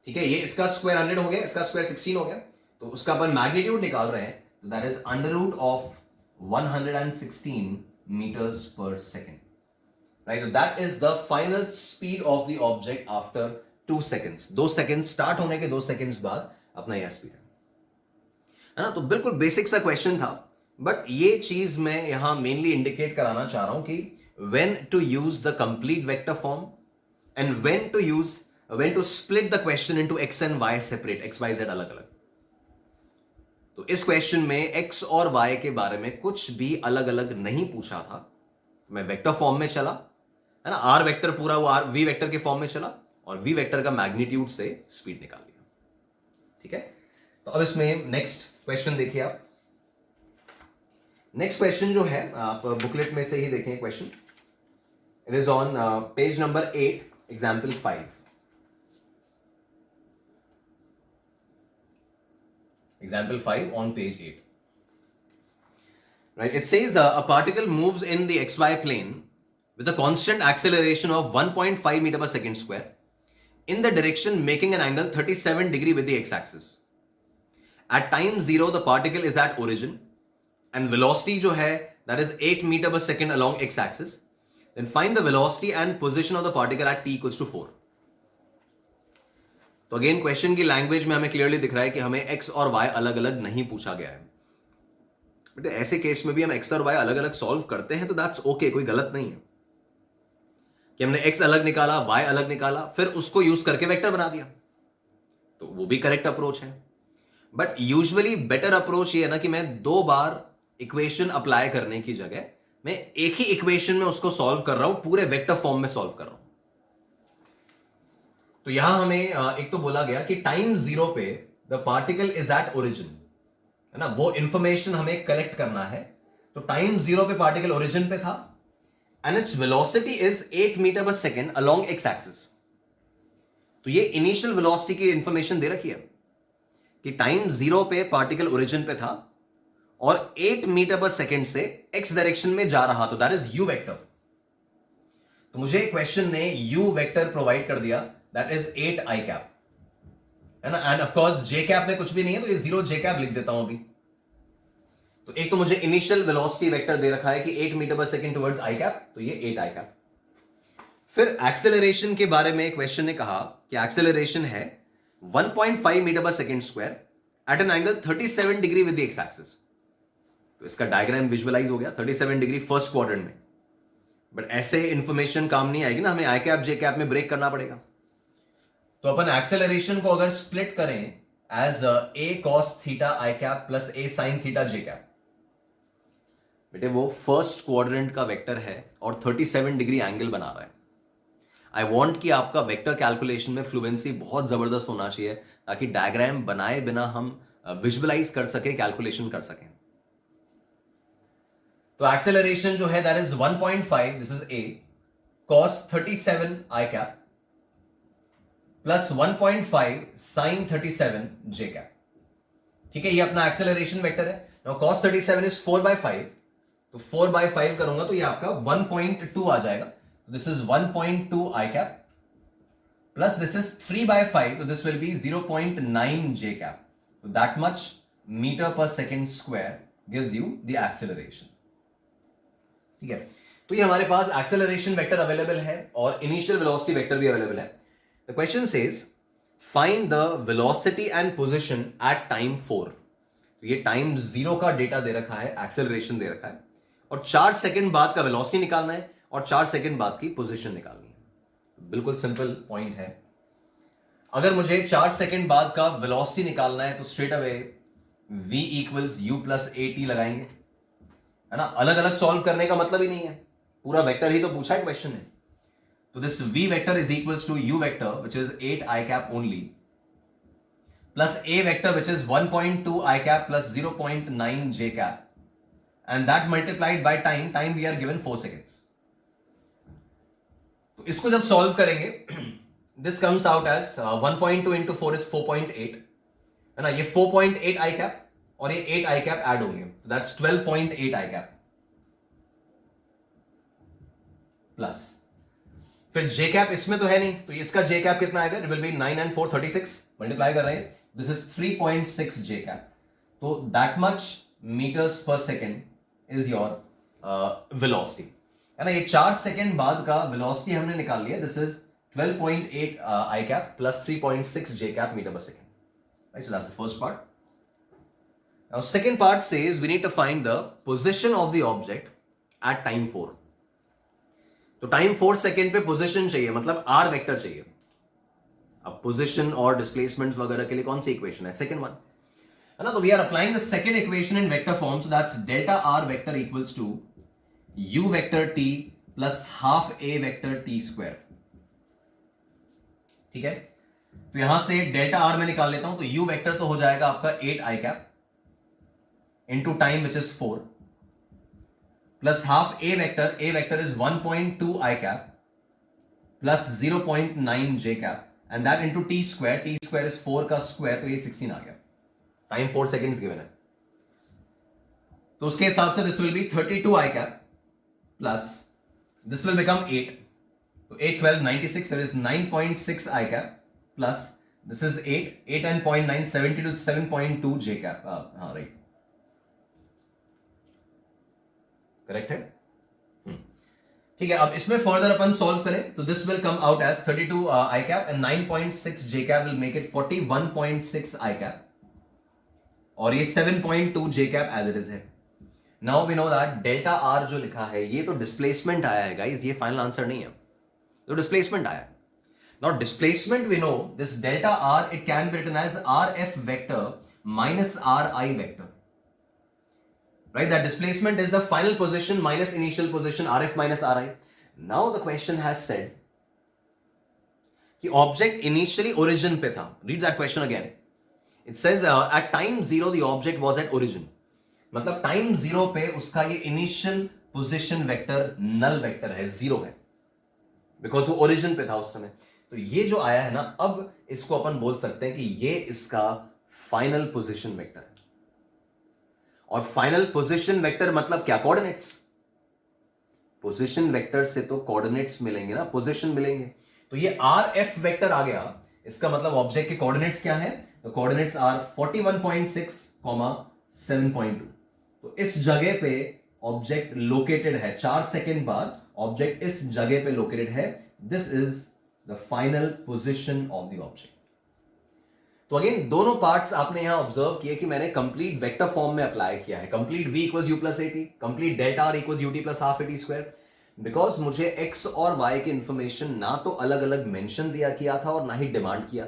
ठीक है, ये इसका स्क्वायर 100 हो गया, इसका स्क्वायर 16 हो गया, तो उसका अपन मैग्नीट्यूड निकाल रहे हैं, that is under root of 116 meters per second, right? So that is the final speed of the object after 2 seconds. 2 seconds start होने के 2 seconds बाद अपना यह स्पीड है ना। तो बिल्कुल बेसिक सा क्वेश्चन था, बट ये चीज मैं यहां मेनली इंडिकेट कराना चाह रहा हूं कि when to use the complete vector form and when to split the question into x and y separate, x y z अलग अलग। तो इस क्वेश्चन में x और y के बारे में कुछ भी अलग अलग नहीं पूछा था। मैं वेक्टर फॉर्म में चला, है ना, आर वेक्टर पूरा वो आर वी वेक्टर के फॉर्म में चला और वी वेक्टर का मैग्नीट्यूड से स्पीड निकाल लिया। ठीक है, तो अब इसमें नेक्स्ट क्वेश्चन देखिए आप। नेक्स्ट क्वेश्चन जो है आप बुकलेट में से ही देखें question, it is on page number 8 example 5। Example 5 on page 8. Right? It says a particle moves in the xy plane with a constant acceleration of 1.5 meter per second square in the direction making an angle 37 degree with the x-axis. At time 0, the particle is at origin and velocity जो है that is 8 meter per second along x-axis. Then find the velocity and position of the particle at t equals to 4. तो again question की language में हमें clearly दिख रहा है कि हमें x और y अलग अलग नहीं पूछा गया है। बट ऐसे केस में भी हम x और y अलग अलग सॉल्व करते हैं तो दैट्स ओके, कोई गलत नहीं है कि हमने x अलग निकाला, y अलग निकाला, फिर उसको यूज करके वेक्टर बना दिया, तो वो भी करेक्ट अप्रोच है। बट यूजुअली बेटर अप्रोच ये है ना कि मैं 2 बार इक्वेशन अप्लाई करने की जगह मैं एक ही इक्वेशन में उसको सॉल्व कर रहा हूं, पूरे वेक्टर फॉर्म में सॉल्व कर रहा हूं। तो यहां हमें एक तो बोला गया कि टाइम 0 पे the particle is at origin, है ना, वो इंफॉर्मेशन हमें कलेक्ट करना है। तो टाइम 0 पे पार्टिकल ओरिजिन पे था and its velocity is 8 metre per second along x axis. तो ये इनिशियल वेलोसिटी की इंफॉर्मेशन दे रखी है कि टाइम 0 पे पार्टिकल ओरिजिन पे था और 8 मीटर पर सेकेंड से एक्स डायरेक्शन में जा रहा, तो दैट इज यू वेक्टर। तो मुझे क्वेश्चन ने यू वेक्टर प्रोवाइड कर दिया, दैट इज 8 आई कैप, है ना, end of course J cap में कुछ भी नहीं है तो ये 0 जे कैप लिख देता हूं अभी। तो एक तो मुझे इनिशियल वेलोसिटी वेक्टर दे रखा है कि 8 मीटर पर सेकेंड टुवर्ड्स आई कैप, तो ये 8 आई कैप। फिर एक्सेलरेशन के बारे में क्वेश्चन ने कहा कि एक्सेलरेशन है 1.5 metre per second square at an angle 37 degree with the x axis. तो इसका डायग्राम विजुअलाइज हो गया 37 डिग्री फर्स्ट क्वाड्रेंट में। बट ऐसे इंफॉर्मेशन काम नहीं आएगी ना, हमें आई कैप जे कैप में ब्रेक करना पड़ेगा। तो अपन एक्सेलरेशन को अगर स्प्लिट करें as a cos theta i cap plus a sine theta j cap, बेटे वो फर्स्ट क्वाड्रेंट का वेक्टर है और 37 डिग्री एंगल बना रहा है। आई वांट कि आपका वेक्टर कैलकुलेशन में फ्लुएंसी बहुत जबरदस्त होना चाहिए ताकि डायग्राम बनाए बिना हम विजुअलाइज कर सके, कैलकुलेशन कर सकें। तो एक्सेलरेशन जो है that is 1.5, this is a cos 37 i cap plus 1.5 sine 37 j cap. ठीक है, ये अपना एक्सेलरेशन वेक्टर है। नाउ cos 37 इज 4/5, तो 4/5 करूंगा तो ये आपका 1.2 आ जाएगा। This is 1.2 I cap plus this is 3/5, तो this will be 0.9 J cap. तो that much metre per second square gives you the acceleration. ठीक है, तो ये हमारे पास एक्सेलरेशन वेक्टर अवेलेबल है और इनिशियल वेलोसिटी वेक्टर भी अवेलेबल है। The question says find the velocity and position at time 4। तो ये टाइम 0 का डेटा दे रखा है, एक्सेलरेशन दे रखा है और 4 सेकंड बाद का वेलोसिटी निकालना है और 4 सेकंड बाद की पोजीशन निकालनी है। बिल्कुल सिंपल पॉइंट है। अगर मुझे 4 सेकंड बाद का वेलोसिटी निकालना है तो straight away v equals u plus a T लगाएंगे, है ना। अलग अलग सॉल्व करने का मतलब ही नहीं है, पूरा वेक्टर ही तो पूछा है क्वेश्चन ने। So this v vector is equals to u vector which is 8 I cap only plus a vector which is 1.2 I cap plus 0.9 j cap and that multiplied by time we are given 4 seconds। तो इसको जब solve करेंगे this comes out as 1.2 into 4 is 4.8, है ना। ये 4.8 I cap और ये 8 I cap add होंगे, so that's 12.8 I cap। Plus फिर जे कैप इसमें तो है नहीं, तो इसका जे कैप कितना आएगा, it will B 9 and 4 36, multiply कर रहे हैं, दिस इज 3.6 जे कैप, तो that much metres per second is your velocity, है ना। ये 4 सेकेंड बाद का वेलोसिटी हमने निकाल लिया, this is 12.8 i cap plus 3.6 j cap meter per second, right. So that's the first part. Now second part says we need to find the position of the object at time 4. तो time 4 second पे position चाहिए, मतलब are vector चाहिए। अब position और displacement वगैरह के लिए कौन सी इक्वेशन है, सेकेंड वन, है ना। तो we are applying the second equation in vector form, so that's delta r vector equals to u vector t plus half a vector t square, ठीक है। तो यहां से डेल्टा आर में निकाल लेता हूं, तो यू वेक्टर तो हो जाएगा आपका 8 आई cap into time which is 4 plus half a vector is 1.2 I cap plus 0.9 j cap and that into t square is 4 का square, तो ये 16 आ गया, टाइम 4 seconds given है, तो उसके हिसाब से this will be 32 I cap plus this will become 8, तो 8 12 96, there is 9.6 I cap plus this is 8 and 0.9 70 to 7.2 j cap, हाँ राइट, करेक्ट है, ठीक है। अब इसमें फर्दर अपन सॉल्व करें तो this will come out as 32 i cap and 9.6 j cap will make it 41.6 i cap और ये 7.2 j cap as it is है। Now we know that delta r जो लिखा है ये तो डिस्प्लेसमेंट आया है गाइस, ये फाइनल आंसर नहीं है, तो डिस्प्लेसमेंट आया है। Now displacement we know this delta r it can be written as r f vector minus r i vector, right? That displacement is the final position minus initial position, rf minus ri. Now the question has said कि object initially origin पे था, read that question again. It says at time 0 the object was at origin, मतलब time 0 पे उसका ये initial position vector null vector है, 0 है, because वो origin पे था उस समय। तो ये जो आया है ना, अब इसको अपन बोल सकते हैं कि ये इसका final position vector है, और फाइनल पोजीशन वेक्टर मतलब क्या, कोऑर्डिनेट्स। पोजीशन वेक्टर से तो कोऑर्डिनेट्स मिलेंगे ना, पोजीशन मिलेंगे, तो ये आर एफ वेक्टर आ गया, इसका मतलब ऑब्जेक्ट के कोऑर्डिनेट्स क्या है, तो कोऑर्डिनेट्स आर 41.6, 7.2, तो इस जगह पे ऑब्जेक्ट लोकेटेड है, 4 सेकेंड बाद ऑब्जेक्ट इस जगह पे लोकेटेड है, this is the final position of the object. तो अगेन दोनों पार्ट्स आपने यहां ऑब्जर्व किए कि मैंने कंप्लीट वेक्टर फॉर्म में अप्लाई किया है, complete v equals u plus eighty, complete delta r equals ut plus half eighty square, because मुझे x और y की इंफॉर्मेशन ना तो अलग अलग मेंशन किया था और ना ही डिमांड किया।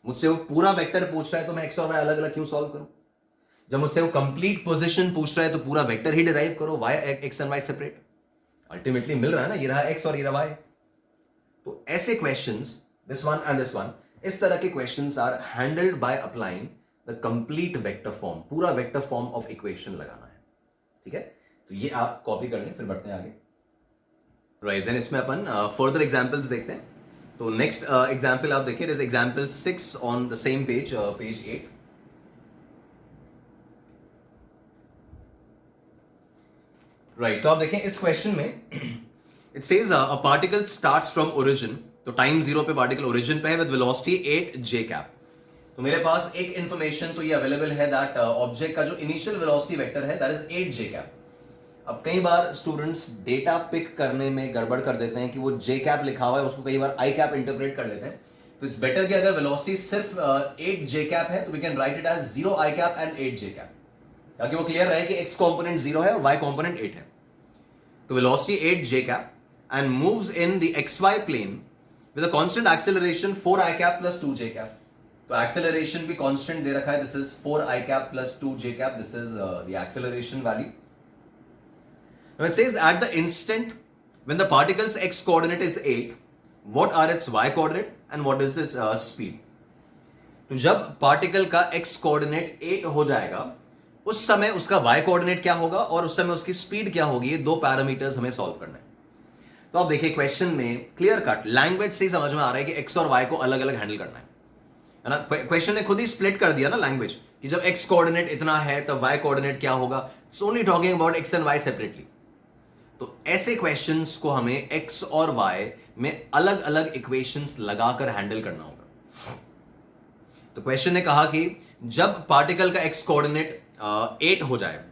मुझसे वो पूरा वेक्टर पूछ रहा है तो मैं x और y अलग अलग क्यों सॉल्व करूं, जब मुझसे वो कंप्लीट पोजीशन पूछ रहा है तो पूरा वेक्टर ही डिराइव करो, y x and y separate, ultimately मिल रहा है ना, ये रहा x और ये रहा y। तो ऐसे questions, this one and this one, इस तरह के questions are handled by applying the complete vector form, पूरा वेक्टर फॉर्म ऑफ इक्वेशन लगाना है, ठीक है। तो ये आप कॉपी कर लें, फिर बढ़ते हैं आगे, राइट। देन इसमें अपन फर्दर एग्जांपल्स देखते हैं। तो नेक्स्ट एग्जांपल आप देखिए, is example 6 on the same page, page 8। Right, तो आप देखें इस क्वेश्चन में it says a particle starts from origin, तो टाइम 0 पे पार्टिकल ओरिजिन पे है विद वेलोसिटी 8 जे कैप। तो मेरे पास एक इंफॉर्मेशन तो ये अवेलेबल है दैट ऑब्जेक्ट का जो इनिशियल वेलोसिटी वेक्टर है दैट इज 8 जे कैप। अब कई बार स्टूडेंट्स डेटा पिक करने में गड़बड़ कर देते हैं कि वो जे कैप लिखा हुआ है उसको कई बार आई कैप इंटरप्रेट कर लेते हैं, तो इट्स बेटर कि अगर वेलोसिटी सिर्फ 8 जे कैप है तो we can write it as 0 i cap and 8 j cap, ताकि वो क्लियर रहे कि एक्स कॉम्पोनेंट 0 है और वाई कॉम्पोनेंट 8 है। तो velocity 8 j cap and moves in the x y plane with a constant acceleration 4 I cap plus 2 j cap. तो acceleration भी constant दे रखा है, this is 4 I cap plus 2 j cap, this is the acceleration value. Now it says at the instant when the particle's x coordinate is 8, what are its y coordinate and what is its speed? तो जब particle का x coordinate 8 हो जाएगा उस समय उसका y coordinate क्या होगा और उस समय उसकी स्पीड क्या होगी, ये दो पैरामीटर्स हमें सॉल्व करना है। तो आप देखिए क्वेश्चन में क्लियर कट लैंग्वेज से ही समझ में आ रहा है कि एक्स और वाई को अलग अलग हैंडल करना है ना। क्वेश्चन ने खुद ही स्प्लिट कर दिया ना लैंग्वेज, कि जब एक्स कोऑर्डिनेट इतना है तब वाई कोऑर्डिनेट क्या होगा, it's only talking about x and y separately. तो ऐसे क्वेश्चंस को हमें x और y में अलग अलग इक्वेशंस लगाकर हैंडल करना होगा। तो क्वेश्चन ने कहा कि जब पार्टिकल का x कोऑर्डिनेट 8 हो जाए,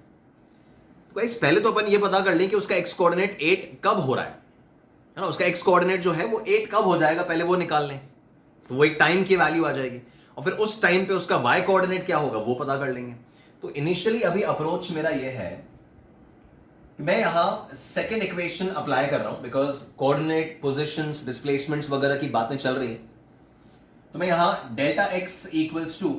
तो इस पहले तो अपन ये पता कर लें कि उसका x कोऑर्डिनेट 8 कब हो रहा है ना। उसका x कोऑर्डिनेट जो है वो 8 कब हो जाएगा, पहले वो निकाल लें, तो वो एक टाइम की वैल्यू आ जाएगी। और फिर उस टाइम पे उसका y कोऑर्डिनेट क्या होगा वो पता कर लेंगे। तो इनिशियली अभी अप्रोच मेरा ये है कि मैं यहां सेकेंड इक्वेशन अप्लाई कर रहा हूं, बिकॉज कोऑर्डिनेट, पोजिशंस, डिस्प्लेसमेंट्स वगैरह की बातें चल रही हैं। तो मैं यहां delta x equals to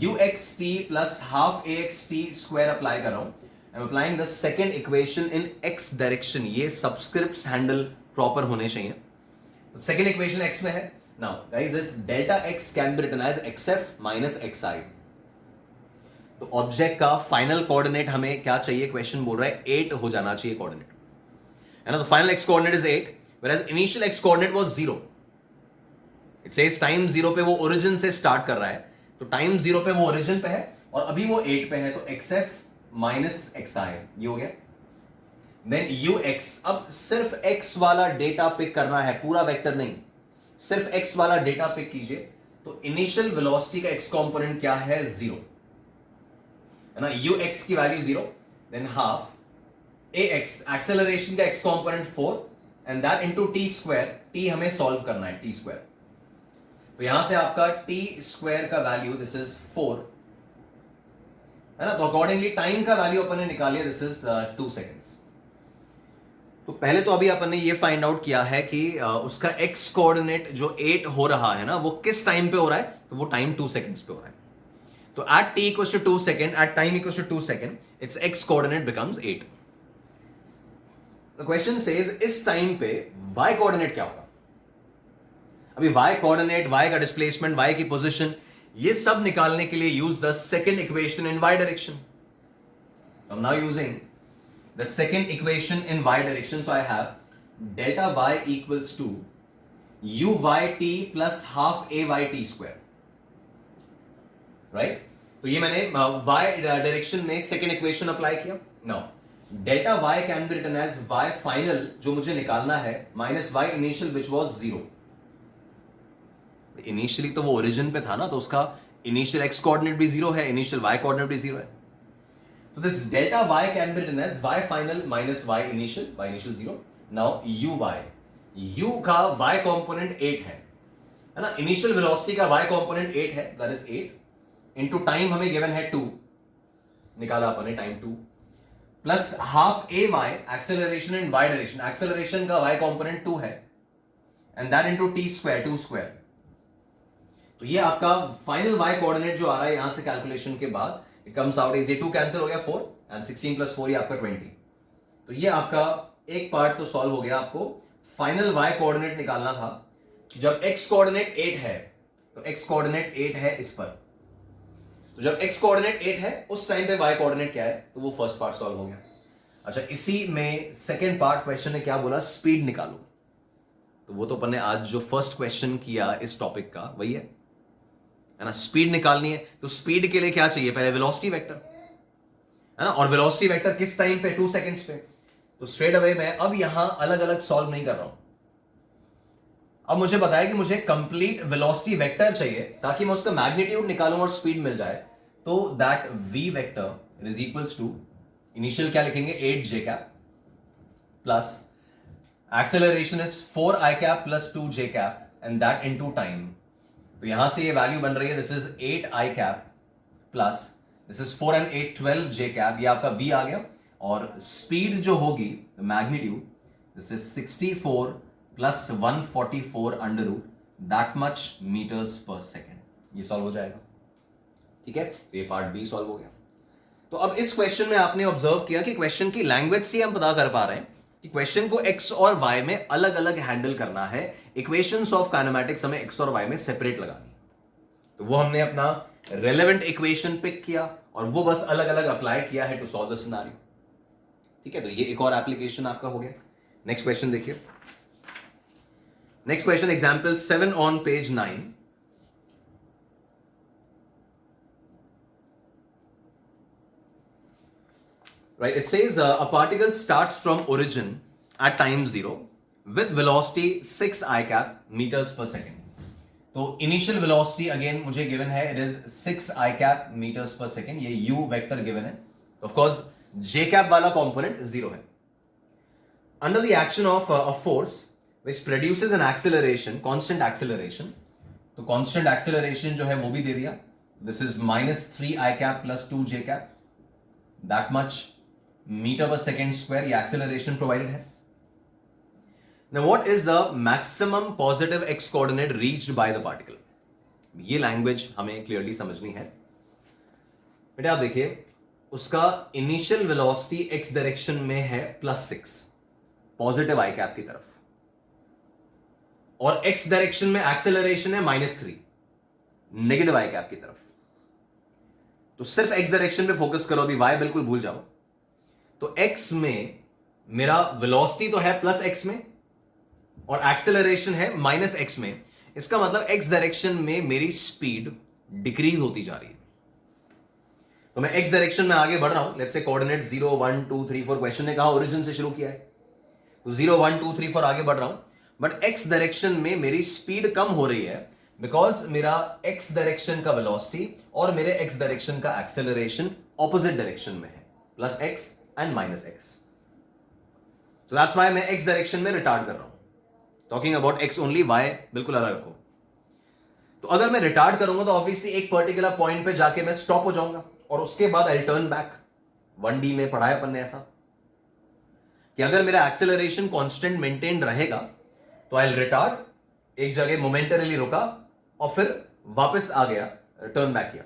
u x t plus half a x t square apply कर रहा हूं। I am applying the second equation in x direction. ये सब्सक्रिप्ट्स हैंडल प्रॉपर होने चाहिए। सेकेंड इक्वेशन एक्स में है। Now guys, this delta x can be written as x f minus x i. तो object का फाइनल कोऑर्डिनेट हमें क्या चाहिए, क्वेश्चन बोल रहा है 8 हो जाना चाहिए कोऑर्डिनेट, है ना। तो final x coordinate is 8, whereas initial x coordinate was 0। It says time 0 पे वो ओरिजिन से स्टार्ट कर रहा है, तो टाइम 0 पे वो ओरिजिन पे है और अभी वो 8 पे है, तो xf माइनस xi ये हो गया। देन ux, अब सिर्फ x वाला डेटा पिक करना है, पूरा वेक्टर नहीं, सिर्फ x वाला डेटा पिक कीजिए। तो इनिशियल वेलोसिटी का x कंपोनेंट क्या है, 0, है ना। ux की value 0, than half ax, acceleration का x component 4 and that into t square. t हमें सॉल्व करना है, t स्क्वायर। तो यहां से आपका t स्क्वायर का वैल्यू दिस इज 4, है ना। तो अकॉर्डिंगली टाइम का वैल्यू अपन ने निकाल लिया, दिस इज 2 सेकेंड्स। तो पहले तो अभी अपन ने ये फाइंड आउट किया है कि उसका x कोऑर्डिनेट जो 8 हो रहा है ना, वो किस टाइम पे हो रहा है, तो वो टाइम 2 सेकेंड्स पे हो रहा है। तो at t equals to 2 second, at time equals to 2 second, its x coordinate becomes 8। The question says इस टाइम पे y कोऑर्डिनेट क्या होगा। अभी y कोऑर्डिनेट, y का डिस्प्लेसमेंट, y की पोजीशन, ये सब निकालने के लिए use the second equation in y direction. I'm now using the second equation in y direction, so I have delta y equals to uyt plus half ayt square, right? तो ये मैंने y direction में second equation apply किया। Now delta y can be written as y final, जो मुझे निकालना है, minus y initial which was 0। Initially तो वो ओरिजिन पे था ना, तो उसका इनिशियल x कोऑर्डिनेट भी 0 है, इनिशियल y कोऑर्डिनेट भी 0 है। तो this delta y can be written as y final minus y initial 0। Now u का y कंपोनेंट 8 है ना। इनिशियल वेलोसिटी का y कंपोनेंट 8 है, दैट इज 8 इनटू टाइम हमें गिवन है 2, निकाला अपन ने time 2, plus half a y, acceleration in y direction, acceleration का y कंपोनेंट 2 है, and that into t square, 2 square. तो ये आपका फाइनल y कोऑर्डिनेट जो आ रहा है यहां से कैलकुलेशन के बाद, it comes out as 2 cancel हो गया 4 एंड 16 प्लस 4 ये आपका 20। तो ये आपका एक पार्ट तो सॉल्व हो गया। आपको फाइनल y कोऑर्डिनेट निकालना था। जब x कोऑर्डिनेट 8 है, तो x कोऑर्डिनेट 8 है इस पर, तो जब x कोऑर्डिनेट 8 है उस टाइम पे y कोऑर्डिनेट क्या है, तो वो फर्स्ट पार्ट सॉल्व हो गया। अच्छा, इसी में सेकेंड पार्ट क्वेश्चन ने क्या बोला, स्पीड निकालो। तो वो तो अपन ने आज जो फर्स्ट क्वेश्चन किया इस टॉपिक का वही है ना। स्पीड निकालनी है, तो स्पीड के लिए क्या चाहिए, पहले वेलोसिटी वेक्टर, है ना। और वेलोसिटी वेक्टर किस टाइम पे, 2 सेकंड्स पे। तो स्ट्रेट अवे मैं अब यहां अलग अलग सॉल्व नहीं कर रहा हूं। अब मुझे बताया कि मुझे कंप्लीट वेलोसिटी वेक्टर चाहिए ताकि मैं उसका मैग्नीट्यूड निकालूं और स्पीड मिल जाए। तो that v vector is equals to, initial क्या लिखेंगे, 8j cap plus acceleration is 4i cap plus 2j cap and that into time. तो यहां से ये वैल्यू बन रही है, this is 8i cap plus this is 4 and 8 12j cap, ये आपका v आ गया। और स्पीड जो होगी, magnitude, this is 64 plus 144 under root that much metres per second. ये सॉल्व हो जाएगा, ठीक है। तो ये पार्ट बी सॉल्व हो गया। तो अब इस क्वेश्चन में आपने ऑब्जर्व किया कि क्वेश्चन की लैंग्वेज से हम पता कर पा रहे हैं कि क्वेश्चन को x और y में अलग अलग हैंडल करना है। इक्वेशंस ऑफ काइनेमैटिक्स हमें x और y में सेपरेट लगानी। तो वो हमने अपना रेलेवेंट इक्वेशन पिक किया और वो बस अलग अलग अप्लाई किया है टू सॉल्व द सिनेरियो, ठीक है। तो ये एक और एप्लीकेशन आपका हो गया। नेक्स्ट क्वेश्चन देखिए। Next question example 7 on page 9। right? It says a particle starts from origin at time 0 with velocity 6 I cap meters per second. तो इनिशियल वेलोसिटी अगेन मुझे गिवन है, it is 6 I cap meters per second. ये u vector given है. Of course j cap वाला component 0 है. Under the action of a force which produces an acceleration, constant acceleration, तो constant acceleration जो है वो भी दे दिया. This is -3 I cap plus 2 j cap. That much metre per second square, ये acceleration provided है. Now what is the maximum positive x coordinate reached by the particle? ये language हमें क्लियरली समझनी है. बेटा आप देखिए, उसका इनिशियल वेलोसिटी x डायरेक्शन में है +6 पॉजिटिव आई कैप की तरफ, और x डायरेक्शन में एक्सेलरेशन है -3 नेगेटिव आई कैप की तरफ. तो सिर्फ x डायरेक्शन पे फोकस करो, अभी y बिल्कुल भूल जाओ. तो x में मेरा वेलोसिटी तो है +x में और एक्सेलरेशन है -x में. इसका मतलब x डायरेक्शन में मेरी स्पीड डिक्रीज होती जा रही है. तो मैं x डायरेक्शन में आगे बढ़ रहा हूं. लेट्स से कोऑर्डिनेट 0 1 2 3 4, क्वेश्चन ने कहा ओरिजिन से शुरू किया है, तो 0 1 2 3 4 आगे बढ़ रहा हूं. बट x डायरेक्शन में मेरी स्पीड कम हो रही है बिकॉज मेरा x डायरेक्शन का वेलोसिटी और मेरे x डायरेक्शन का एक्सेलरेशन ऑपोजिट डायरेक्शन में है, +x and -x. So that's why मैं x डायरेक्शन में रिटार्ड कर रहा हूं. Talking about x only, y बिल्कुल अलग रखो. तो अगर मैं रिटार्ड करूंगा तो ऑब्वियसली एक पर्टिकुलर पॉइंट पे जाके मैं स्टॉप हो जाऊंगा और उसके बाद आई टर्न बैक. 1D में पढ़ाया अपन ने ऐसा कि अगर मेरा एक्सेलरेशन कांस्टेंट मेंटेन रहेगा तो आई रिटार्ड, एक जगह मोमेंटरीली रुका और फिर वापस आ गया, टर्न बैक किया.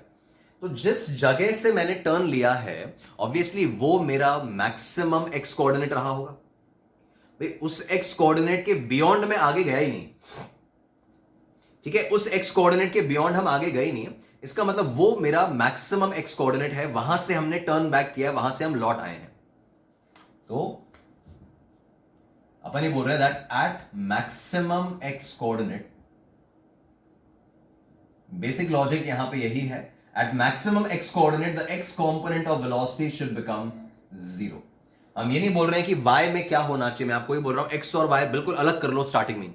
तो जिस जगह से मैंने टर्न लिया है ऑब्वियसली वो मेरा मैक्सिमम x कोऑर्डिनेट रहा होगा. भाई उस x कोऑर्डिनेट के बियॉन्ड में आगे गया ही नहीं. ठीक है, उस x कोऑर्डिनेट के बियॉन्ड हम आगे गए नहीं. इसका मतलब वो मेरा मैक्सिमम x कोऑर्डिनेट है, वहां से हमने टर्न बैक किया, वहां से हम लौट आए हैं. तो अपन ये बोल रहे हैं that at maximum x coordinate, basic logic यहां पे यही है, at maximum x coordinate the x component of velocity should become 0. हम ये नहीं बोल रहे हैं कि y में क्या होना चाहिए, मैं आपको ये बोल रहा हूं x और y बिल्कुल अलग कर लो स्टार्टिंग में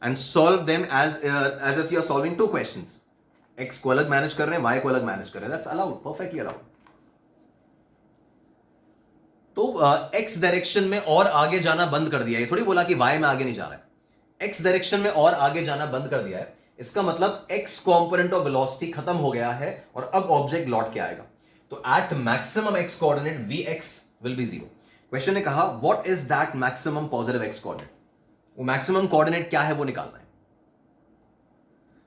and solve them as if you are solving two questions. x को अलग मैनेज कर रहे हैं, y को अलग मैनेज कर रहे हैं, that's allowed, perfectly allowed. तो x डायरेक्शन में और आगे जाना बंद कर दिया. ये थोड़ी बोला कि y में आगे नहीं जा रहा है, x डायरेक्शन में और आगे जाना बंद कर दिया है. इसका मतलब x कॉम्पोनेंट ऑफ वेलोसिटी खत्म हो गया है और अब ऑब्जेक्ट लौट के आएगा. तो at maximum x coordinate vx will be 0. Question ने कहा what is that maximum positive x coordinate. वो मैक्सिमम कोऑर्डिनेट क्या है वो निकालना है.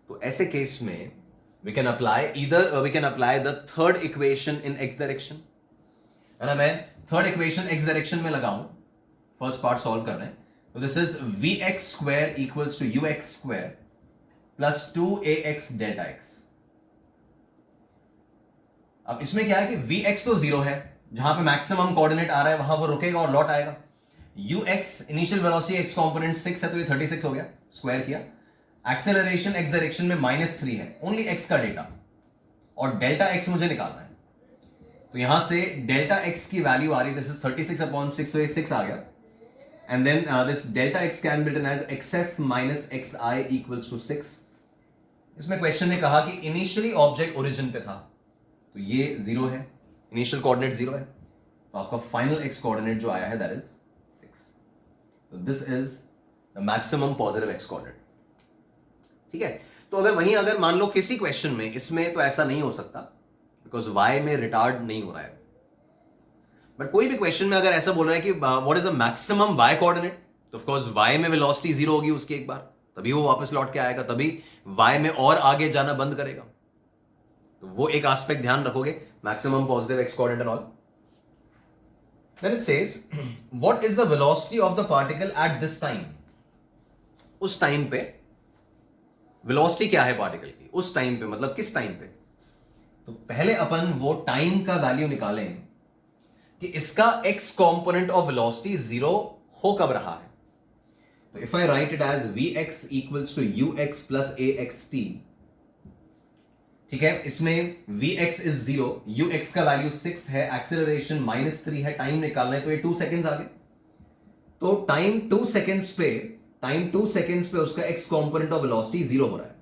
तो ऐसे केस में we can apply the third equation in x direction. है ना, मैं थर्ड इक्वेशन x डायरेक्शन में लगाऊं, फर्स्ट पार्ट सॉल्व कर रहे हैं. तो this is vx square equals to ux square plus 2ax delta x. अब इसमें क्या है कि vx तो 0 है, जहां पे मैक्सिमम कोऑर्डिनेट आ रहा है वहां वो रुकेगा और लौट आएगा. ux initial velocity x component 6 है तो ये 36 हो गया, स्क्वायर किया. एक्सेलरेशन x डायरेक्शन में -3 है, ओनली x का डेटा, और डेल्टा x मुझे निकालना है. तो यहां से डेल्टा x की वैल्यू आ रही है, दिस इज 36/6, तो ये 6 आ गया. And then this delta x can be written as xf minus xi equals to 6. इसमें क्वेश्चन ने कहा कि इनिशियली ऑब्जेक्ट ओरिजिन पे था, तो ये 0 है, इनिशियल कोऑर्डिनेट 0 है, तो आपका फाइनल x कोऑर्डिनेट जो आया है दैट इज 6. तो this is the maximum positive x coordinate. ठीक है, तो अगर मान लो किसी क्वेश्चन में, इसमें तो ऐसा नहीं हो सकता बिकॉज y में रिटार्ड नहीं हो रहा है, बट कोई भी क्वेश्चन में अगर ऐसा बोल रहा है कि what is the maximum y coordinate, तो ऑफ कोर्स y में वेलोसिटी 0 होगी उसकी एक बार, तभी वो वापस लौट के आएगा, तभी y में और आगे जाना बंद करेगा. तो वो एक एस्पेक्ट ध्यान रखोगे, maximum positive x coordinate and all. Then it says what is the velocity of the particle at this time. उस टाइम पे वेलोसिटी क्या है पार्टिकल की, उस टाइम पे मतलब किस टाइम पे. तो पहले अपन वो टाइम का वैल्यू निकालें कि इसका x कंपोनेंट ऑफ वेलोसिटी 0 हो कब रहा है. तो if I write it as vx equals to ux plus axt, ठीक है, इसमें Vx इज 0, Ux का वैल्यू 6 है, एक्सेलरेशन -3 है, टाइम निकालना है तो ये 2 सेकेंड्स आगे। तो टाइम 2 सेकेंड्स पे उसका x कॉम्पोनेंट ऑफ वेलोसिटी 0 हो रहा है।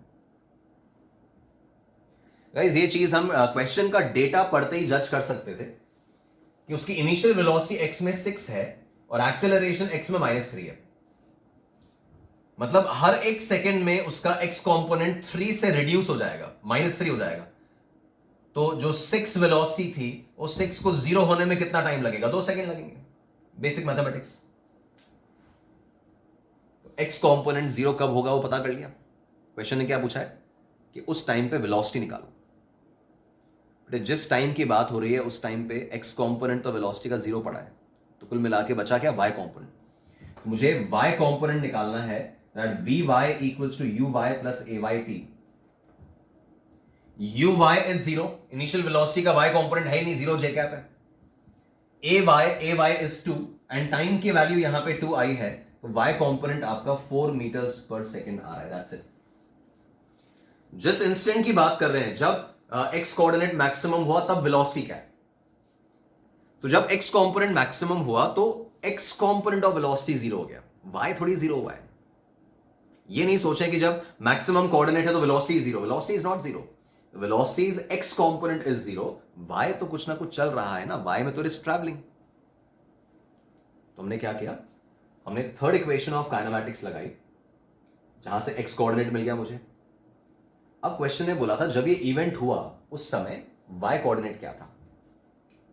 गाइस ये चीज हम क्वेश्चन का डेटा पढ़ते ही जज कर सकते थे कि उसकी इनिशियल वेलोसिटी x में 6 है और एक्सेलरेशन x में -3 है। मतलब हर एक सेकंड में उसका x कॉम्पोनेंट 3 से रिड्यूस हो जाएगा, -3 हो जाएगा। तो जो 6 वेलोसिटी थी वो 6 को 0 होने में कितना टाइम लगेगा? 2 सेकंड लगेंगे। Basic mathematics. तो x कॉम्पोनेंट 0 कब होगा वो पता कर लिया। क्वेश्चन ने क्या पूछा है कि उस टाइम पे वेलोसिटी निकालो। जिस टाइम की बात हो रही है उस टाइम पे x कॉम्पोनेंट तो वेलोसिटी का 0 पड़ा है, तो कुल मिला के बचा क्या? y component. मुझे y कॉम्पोनेंट निकालना है, that vy equals to uy plus ayt। uy is 0, initial velocity का y कॉम्पोनेंट है ही नहीं, 0 j कैप है। ay इज 2 एंड टाइम की वैल्यू यहां पे 2i है, तो y कॉम्पोनेंट आपका 4 मीटर्स पर सेकेंड आ रहा है। That's it. जिस इंस्टेंट की बात कर रहे हैं जब x कोऑर्डिनेट मैक्सिमम हुआ तब वेलोसिटी क्या है? तो जब x कंपोनेंट मैक्सिमम हुआ तो x कंपोनेंट ऑफ वेलोसिटी 0 हो गया, y थोड़ी 0 हुआ है। ये नहीं सोचें कि जब मैक्सिमम कोऑर्डिनेट है तो velocity is 0। Velocity is not 0, velocity is x component is 0, y तो कुछ ना कुछ चल रहा है ना, y में तो इज ट्रैवलिंग। तो हमने क्या किया? हमने थर्ड इक्वेशन ऑफ काइनेमैटिक्स लगाई, जहां से x कोऑर्डिनेट मिल गया मुझे। अब क्वेश्चन ने बोला था जब ये इवेंट हुआ उस समय y कोऑर्डिनेट क्या था?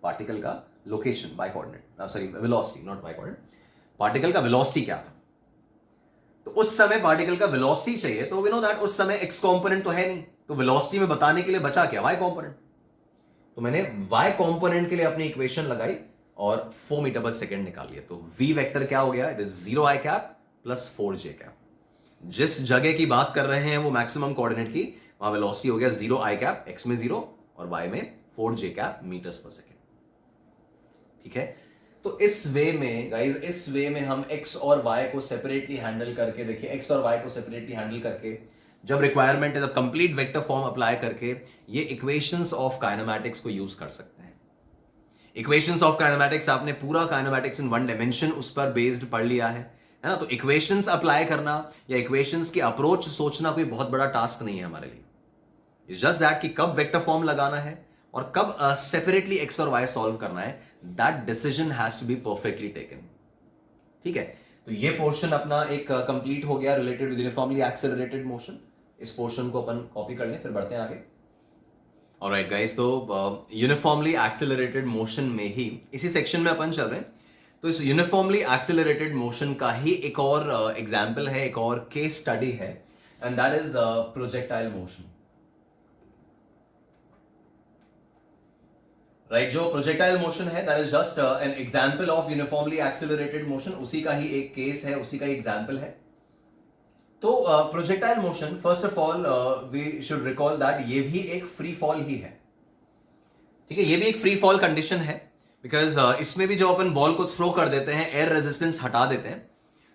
पार्टिकल का location, y coordinate, sorry velocity, not y coordinate, particle का वेलोसिटी क्या था? तो उस समय पार्टिकल का वेलोसिटी चाहिए, तो वी नो दैट उस समय x कंपोनेंट तो है नहीं, तो वेलोसिटी में बताने के लिए बचा क्या? y component. तो मैंने y कंपोनेंट के लिए अपनी इक्वेशन लगाई और 4 मीटर पर सेकेंड निकाल लिया। तो v वेक्टर क्या हो गया? It is 0i cap plus 4j cap. जिस जगह की बात कर रहे हैं वो मैक्सिमम कोऑर्डिनेट की, वहां वेलोसिटी हो गया 0i कैप, x में 0 और y में 4j cap metres per second. ठीक है, तो इस वे में गाइस, इस वे में हम x और y को सेपरेटली हैंडल करके, देखिए x और y को सेपरेटली हैंडल करके, जब रिक्वायरमेंट है तो कंप्लीट वेक्टर फॉर्म अप्लाई करके ये इक्वेशंस ऑफ काइनेमैटिक्स को यूज कर सकते हैं। इक्वेशंस ऑफ काइनेमैटिक्स आपने पूरा काइनेमैटिक्स इन वन डायमेंशन उस पर बेस्ड पढ़ लिया है ना। तो इक्वेशंस अप्लाई करना या इक्वेशंस की अप्रोच सोचना कोई बहुत बड़ा टास्क नहीं है हमारे लिए। इट्स जस्ट दैट कि कब वेक्टर फॉर्म लगाना है और कब सेपरेटली एक्स और वाई सॉल्व करना है, that decision has to be perfectly taken. ठीक है, तो ये पोर्शन अपना एक कंप्लीट हो गया related with uniformly accelerated motion. इस पोर्शन को अपन कॉपी कर लें, फिर बढ़ते हैं आगे। ऑलराइट गाइस, तो यूनिफॉर्मली एक्सेलरेटेड मोशन में ही इसी सेक्शन में अपन चल रहे हैं। तो इस यूनिफॉर्मली एक्सेलरेटेड मोशन का ही एक और एग्जाम्पल है, एक और केस स्टडी है, and that is projectile motion. Right, जो प्रोजेक्टाइल मोशन है that is just an example of uniformly accelerated motion, उसी का ही एक केस है, उसी का ही एग्जाम्पल है। तो projectile motion, first of all we should recall that ये भी एक फ्री फॉल ही है। ठीक है, ये भी एक फ्री फॉल कंडीशन है, बिकॉज इसमें भी जो अपन बॉल को थ्रो कर देते हैं, एयर रेजिस्टेंस हटा देते हैं,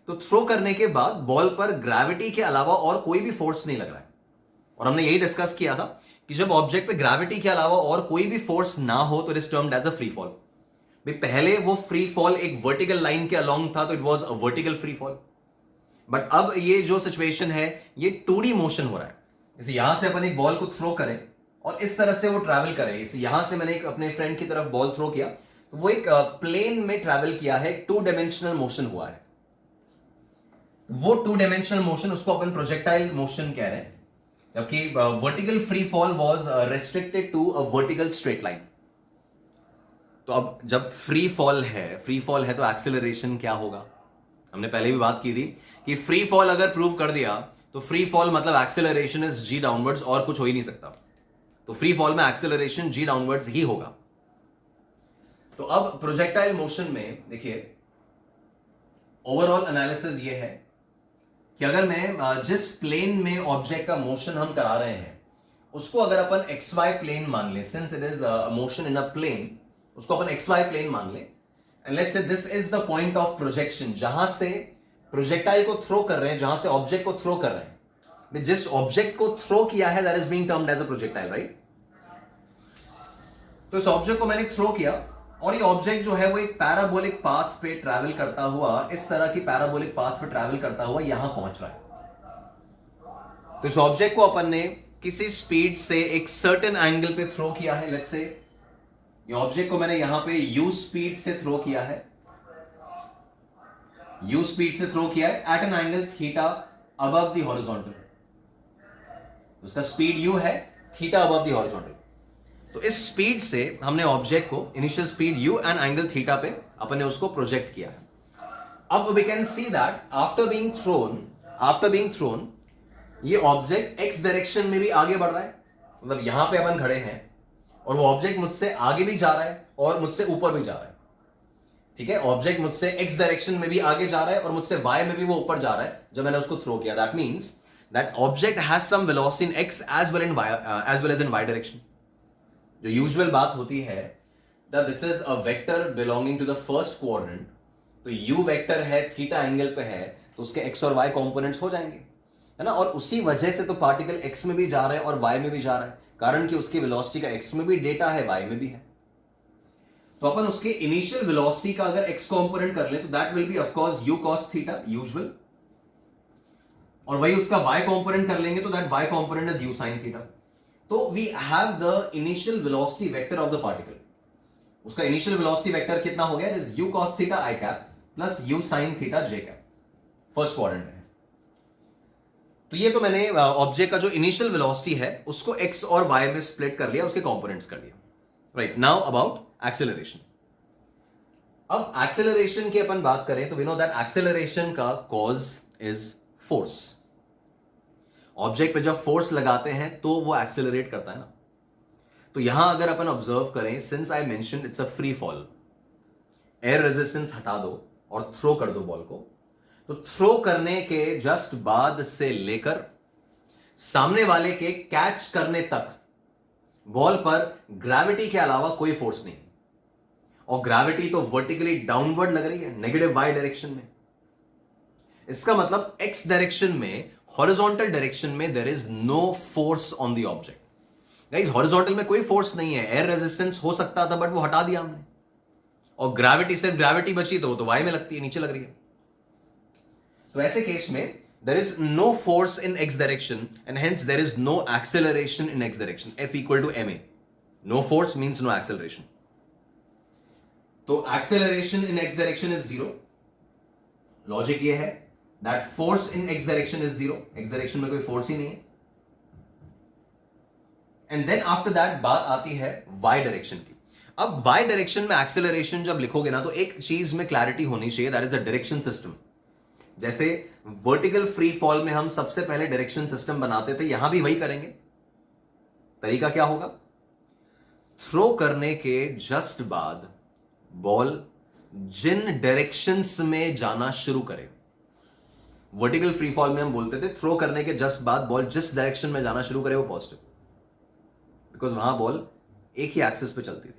तो थ्रो करने के बाद बॉल पर ग्रेविटी के अलावा और कोई भी फोर्स नहीं लग रहा है। और हमने यही डिस्कस किया था कि जब ऑब्जेक्ट पे ग्रेविटी के अलावा और कोई भी फोर्स ना हो तो it is termed as a free fall. पहले वो फ्री फॉल एक वर्टिकल लाइन के अलोंग था, तो it was a vertical free fall. But अब ये जो सिचुएशन है ये 2D मोशन हो रहा है। जैसे यहां से अपन एक बॉल को थ्रो करें और इस तरह से वो ट्रैवल करे। इसे यहां से मैंने एक अपने फ्रेंड की तरफ बॉल थ्रो किया, तो वो एक प्लेन में ट्रैवल किया है, 2 डायमेंशनल मोशन हुआ है। वो 2 डायमेंशनल मोशन, उसको अपन प्रोजेक्टाइल मोशन कह रहे हैं, जबकि vertical free fall was restricted to a vertical straight line. तो अब जब फ्री फॉल है तो एक्सेलरेशन क्या होगा? हमने पहले भी बात की थी कि फ्री फॉल अगर प्रूव कर दिया तो फ्री फॉल मतलब एक्सेलरेशन इज जी डाउनवर्ड्स, और कुछ हो ही नहीं सकता। तो फ्री फॉल में एक्सेलरेशन जी डाउनवर्ड्स ही होगा। तो अब प्रोजेक्टाइल मोशन में देखिए, ओवरऑल एनालिसिस ये है कि अगर मैं जिस प्लेन में ऑब्जेक्ट का मोशन हम करा रहे हैं उसको अगर अपन एक्स वाई प्लेन मान ले, since it is motion in a plane, उसको अपन एक्स वाई प्लेन मान ले, and let's say this is the point of projection, जहां से प्रोजेक्टाइल को थ्रो कर रहे हैं, जहां से ऑब्जेक्ट को थ्रो कर रहे हैं। जिस ऑब्जेक्ट को थ्रो किया है that is being termed as a projectile, right? तो इस ऑब्जेक्ट को मैंने थ्रो किया और ये ऑब्जेक्ट जो है वो एक पैराबोलिक पाथ पे ट्रैवल करता हुआ, इस तरह की पैराबोलिक पाथ पे ट्रैवल करता हुआ यहां पहुंच रहा है। तो इस ऑब्जेक्ट को अपन ने किसी स्पीड से एक सर्टेन एंगल पे थ्रो किया है। लेट्स से ये ऑब्जेक्ट को मैंने यहां पे u स्पीड से थ्रो किया है, u स्पीड से थ्रो किया है at an angle theta above the horizontal. उसका स्पीड u है, थीटा अबव द हॉरिजॉन्टल। तो इस स्पीड से हमने ऑब्जेक्ट को initial speed u and angle theta पे अपन ने उसको प्रोजेक्ट किया है। अब we can see that after being thrown ये ऑब्जेक्ट x डायरेक्शन में भी आगे बढ़ रहा है। मतलब यहां पे अपन खड़े हैं और वो ऑब्जेक्ट मुझसे आगे भी जा रहा है और मुझसे ऊपर भी जा रहा है। ठीक है, ऑब्जेक्ट मुझसे x डायरेक्शन में भी आगे जा रहा है और मुझसे y में भी वो ऊपर जा रहा है जब मैंने उसको थ्रो किया। That means that object has some velocity in x as well as in y direction. जो यूजुअल बात होती है that this is a vector belonging to the first quadrant. तो u वेक्टर है, थीटा एंगल पे है, तो उसके x और y कंपोनेंट्स हो जाएंगे, है ना। और उसी वजह से तो पार्टिकल x में भी जा रहा है और y में भी जा रहा है, कारण कि उसकी वेलोसिटी का x में भी डेटा है, y में भी है। तो अपन उसके इनिशियल वेलोसिटी का अगर x कंपोनेंट कर ले तो that will be of course u cos theta usual, और वही उसका y कंपोनेंट कर लेंगे तो that y component is u sin theta. तो we have the initial velocity vector of the particle. उसका इनिशियल वेलोसिटी वेक्टर कितना हो गया? It is u cos theta i cap plus u sin theta j cap, first quadrant में। तो ये तो मैंने ऑब्जेक्ट का जो इनिशियल वेलोसिटी है उसको x और y में स्प्लिट कर लिया, उसके कंपोनेंट्स कर दिया, राइट। Now about acceleration. अब एक्सेलरेशन की अपन बात करें तो वी नो दैट एक्सेलरेशन का कॉज इज फोर्स। ऑब्जेक्ट पे जब फोर्स लगाते हैं तो वो एक्सेलरेट करता है ना। तो यहां अगर अपन ऑब्जर्व करें, since I mentioned it's a free fall, air resistance हटा दो और थ्रो कर दो बॉल को, तो थ्रो करने के जस्ट बाद से लेकर सामने वाले के कैच करने तक बॉल पर ग्रेविटी के अलावा कोई फोर्स नहीं है। और ग्रेविटी तो वर्टिकली डाउनवर्ड लग रही है, नेगेटिव y डायरेक्शन में। इसका मतलब x डायरेक्शन में, हॉरिजॉन्टल डायरेक्शन में there is no force on the object. Guys, horizontal में कोई फोर्स नहीं है। एयर रेजिस्टेंस हो सकता था बट वो हटा दिया हमने, और ग्रेविटी, सिर्फ ग्रेविटी बची तो वो तो y में लगती है, नीचे लग रही है। तो ऐसे केस में there is no force in x direction and hence there is no acceleration in x direction. F equal to ma. No force means no acceleration. तो acceleration in x direction is zero. Logic ये है that force in x direction is zero. x direction में कोई force ही नहीं है। And then after that बात आती है y डायरेक्शन की। अब y डायरेक्शन में एक्सेलरेशन जब लिखोगे ना तो एक चीज में क्लैरिटी होनी चाहिए, that is the direction system. जैसे वर्टिकल फ्री फॉल में हम सबसे पहले डायरेक्शन सिस्टम बनाते थे, यहां भी वही करेंगे। तरीका क्या होगा? थ्रो करने के जस्ट बाद बॉल जिन डायरेक्शंस में जाना शुरू करे, वर्टिकल फ्री फॉल में हम बोलते थे थ्रो करने के जस्ट बाद बॉल जिस डायरेक्शन में जाना शुरू करे वो पॉजिटिव, बिकॉज वहां बॉल एक ही एक्सिस पे चलती थी।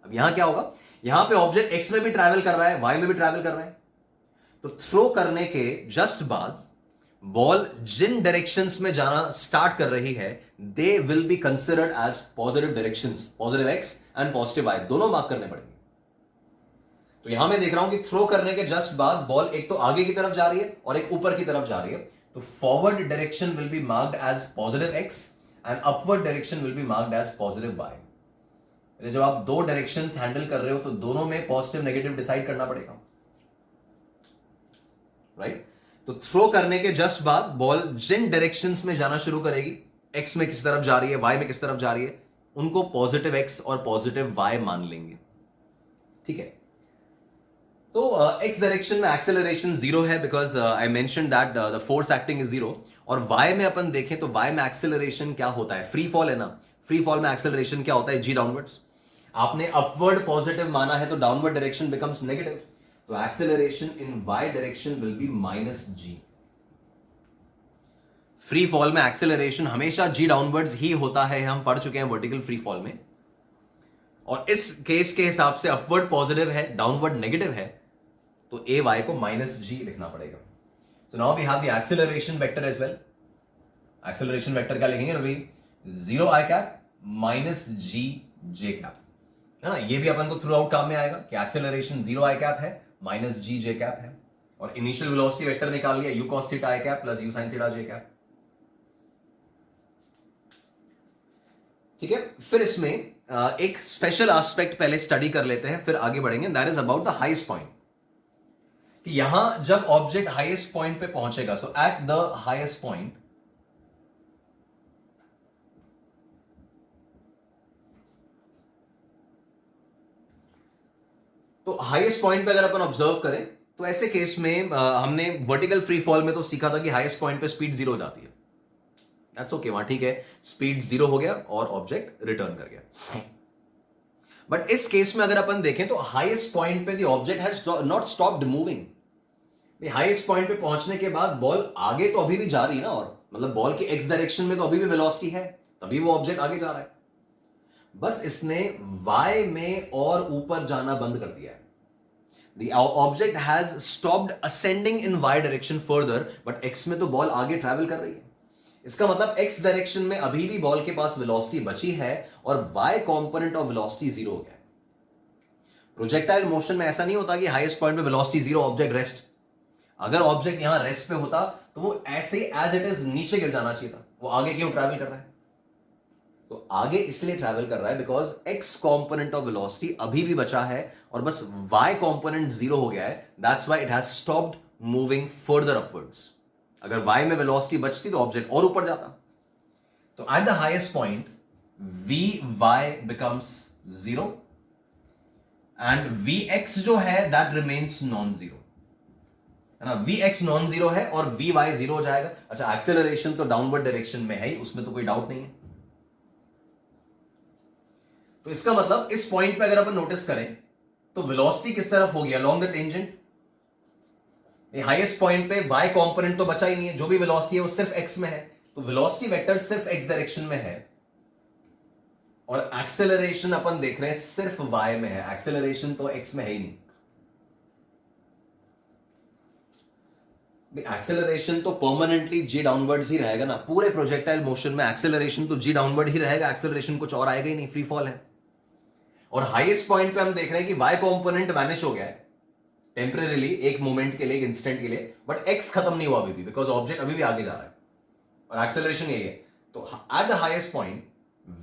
अब यहां क्या होगा? यहां पे ऑब्जेक्ट एक्स में भी ट्रैवल कर रहा है, वाई में भी ट्रैवल कर रहा है। तो थ्रो करने के जस्ट बाद बॉल जिन डायरेक्शंस में जाना स्टार्ट कर रही है they will be considered as positive directions, positive x and positive y, दोनों मार्क करने पड़ेंगे। तो यहां मैं देख रहा हूं कि थ्रो करने के जस्ट बाद बॉल एक तो आगे की तरफ जा रही है और एक ऊपर की तरफ जा रही है। तो forward direction will be marked as positive x and upward direction will be marked as positive y. जब आप दो डायरेक्शंस हैंडल कर रहे हो तो दोनों में पॉजिटिव नेगेटिव डिसाइड करना पड़ेगा, राइट। तो थ्रो करने के जस्ट बाद बॉल जिन डायरेक्शंस में जाना शुरू करेगी, एक्स में किस तरफ जा रही है, वाई में किस तरफ जा रही है, उनको पॉजिटिव एक्स और पॉजिटिव वाई मान लेंगे, ठीक है। तो एक्स डायरेक्शन में एक्सेलरेशन जीरो है because I mentioned that the force acting is zero. और वाई में अपन देखें तो वाई में एक्सेलरेशन क्या होता है? फ्री फॉल है ना, फ्री फॉल में एक्सेलरेशन क्या होता है? G downwards. आपने अपवर्ड पॉजिटिव माना है तो डाउनवर्ड डायरेक्शन बिकम्स नेगेटिव, तो acceleration in y direction will B minus g। Free fall में एक्सेलरेशन हमेशा g डाउनवर्ड्स ही होता है, हम पढ़ चुके हैं वर्टिकल फ्री फॉल में। और इस केस के हिसाब से अपवर्ड पॉजिटिव है, डाउनवर्ड नेगेटिव है, तो a y को माइनस g लिखना पड़ेगा। So now we have the acceleration vector as well. Acceleration vector क्या लिखेंगे ना भाई, 0 i cap minus g j cap, है ना। ये भी अपन को थ्रू आउट काम में आएगा कि एक्सेलरेशन 0 आई कैप है माइनस जी जे कैप है, और इनिशियल वेलोसिटी वेक्टर निकाल लिया, you cos theta i cap plus you sign theta j cap. ठीक है, फिर इसमें एक स्पेशल एस्पेक्ट पहले स्टडी कर लेते हैं, फिर आगे बढ़ेंगे। That is about the highest point, कि यहां जब ऑब्जेक्ट हाईएस्ट पॉइंट पे पहुंचेगा, सो एट द हाईएस्ट पॉइंट तो हाईएस्ट पॉइंट पे अगर अपन ऑब्जर्व करें तो ऐसे केस में हमने वर्टिकल फ्री फॉल में तो सीखा था कि हाईएस्ट पॉइंट पे स्पीड 0 हो जाती है। दैट्स ओके, वहां ठीक है, स्पीड 0 हो गया और ऑब्जेक्ट रिटर्न कर गया। बट इस केस में अगर अपन देखें तो हाईएस्ट पॉइंट पे the object has not stopped moving. Highest point पे पहुंचने के बाद बॉल आगे तो अभी भी जा रही है ना, और मतलब बॉल की एक्स डायरेक्शन में तो अभी भी वेलोसिटी है, तभी वो ऑब्जेक्ट आगे जा रहा है। बस इसने वाई में और ऊपर जाना बंद कर दिया है। The object has stopped ascending in y direction further, but x में तो बॉल आगे ट्रैवल कर रही है। इसका मतलब x डायरेक्शन में अभी भी बॉल के पास वेलोसिटी बची है और y कंपोनेंट ऑफ वेलोसिटी 0 हो गया है। प्रोजेक्टाइल मोशन में ऐसा नहीं होता कि हाईएस्ट पॉइंट पे वेलोसिटी 0, ऑब्जेक्ट रेस्ट। अगर ऑब्जेक्ट यहां रेस्ट पे होता तो वो ऐसे एज इट इज नीचे गिर जाना चाहिए था। वो आगे क्यों ट्रैवल कर रहा है? तो आगे इसलिए ट्रैवल कर रहा है because x component of velocity अभी भी बचा है और बस y कंपोनेंट 0 हो गया है। That's why it has stopped moving further upwards. अगर y में वेलोसिटी बचती तो ऑब्जेक्ट और ऊपर जाता। तो at the highest point vy becomes 0 and vx जो है दैट रिमेन्स नॉन जीरो, है ना। vx नॉन जीरो है और vy 0 हो जाएगा। अच्छा, एक्सेलरेशन तो डाउनवर्ड डायरेक्शन में है ही, उसमें तो कोई डाउट नहीं है। तो इसका मतलब इस पॉइंट पे अगर अपन नोटिस करें तो वेलोसिटी किस तरफ होगी? Along the tangent. Highest point पे y कंपोनेंट तो बचा ही नहीं है, जो भी वेलोसिटी है वो सिर्फ x में है, तो वेलोसिटी वेक्टर सिर्फ x डायरेक्शन में है और एक्सेलरेशन अपन देख रहे हैं सिर्फ y में है। एक्सेलरेशन तो x में है ही नहीं। एक्सेलरेशन तो परमानेंटली g डाउनवर्ड्स ही रहेगा ना, पूरे प्रोजेक्टाइल मोशन में एक्सेलरेशन तो g डाउनवर्ड ही रहेगा, एक्सेलरेशन कुछ और आएगा ही नहीं, फ्री फॉल है। और हाईएस्ट पॉइंट पे हम देख रहे हैं कि y कंपोनेंट वैनिश हो गया है टेम्परेरीली, एक मोमेंट के लिए, एक इंस्टेंट के लिए, बट x खत्म नहीं हुआ अभी भी, बिकॉज ऑब्जेक्ट अभी भी आगे जा रहा है और एक्सेलरेशन यही है। तो at the highest point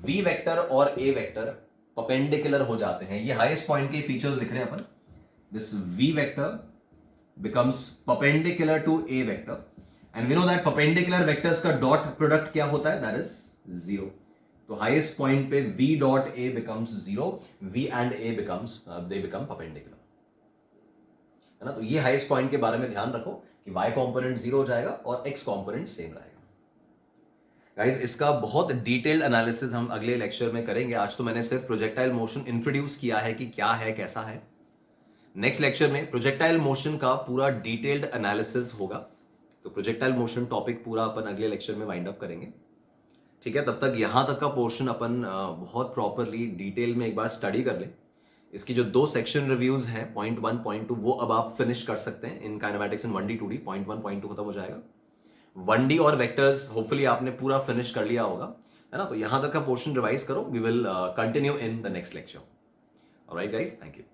v vector और a वेक्टर परपेंडिकुलर हो जाते हैं। ये हाईएस्ट पॉइंट के फीचर्स दिख रहे हैं अपन। This v vector becomes perpendicular to a vector and we know that perpendicular vectors का dot product क्या होता है? that is 0। तो highest point पे v dot a becomes 0, v and a becomes they become perpendicular, है ना। तो ये highest point के बारे में ध्यान रखो कि y component 0 हो जाएगा और x component सेम रहेगा। गाइस, इसका बहुत डिटेल्ड एनालिसिस हम अगले लेक्चर में करेंगे। आज तो मैंने सिर्फ प्रोजेक्टाइल मोशन इंट्रोड्यूस किया है कि क्या है, कैसा है। नेक्स्ट लेक्चर में प्रोजेक्टाइल मोशन का पूरा डिटेल्ड एनालिसिस होगा। तो प्रोजेक्टाइल मोशन टॉपिक पूरा अपन अगले लेक्चर में वाइंड अप करेंगे, ठीक है। तब तक यहां तक का पोर्शन अपन बहुत प्रॉपरली डिटेल में एक बार स्टडी कर ले। इसकी जो 2 सेक्शन रिव्यूज हैं, पॉइंट 1 पॉइंट 2, वो अब आप फिनिश कर सकते हैं इन काइनेमैटिक्स इन 1D 2D। पॉइंट 1 पॉइंट 2 खत्म हो जाएगा। 1D और वेक्टर्स होपफुली आपने पूरा फिनिश कर लिया होगा, है ना। तो यहां तक का पोर्शन रिवाइज करो। We will continue in the next lecture. Alright guys, thank you.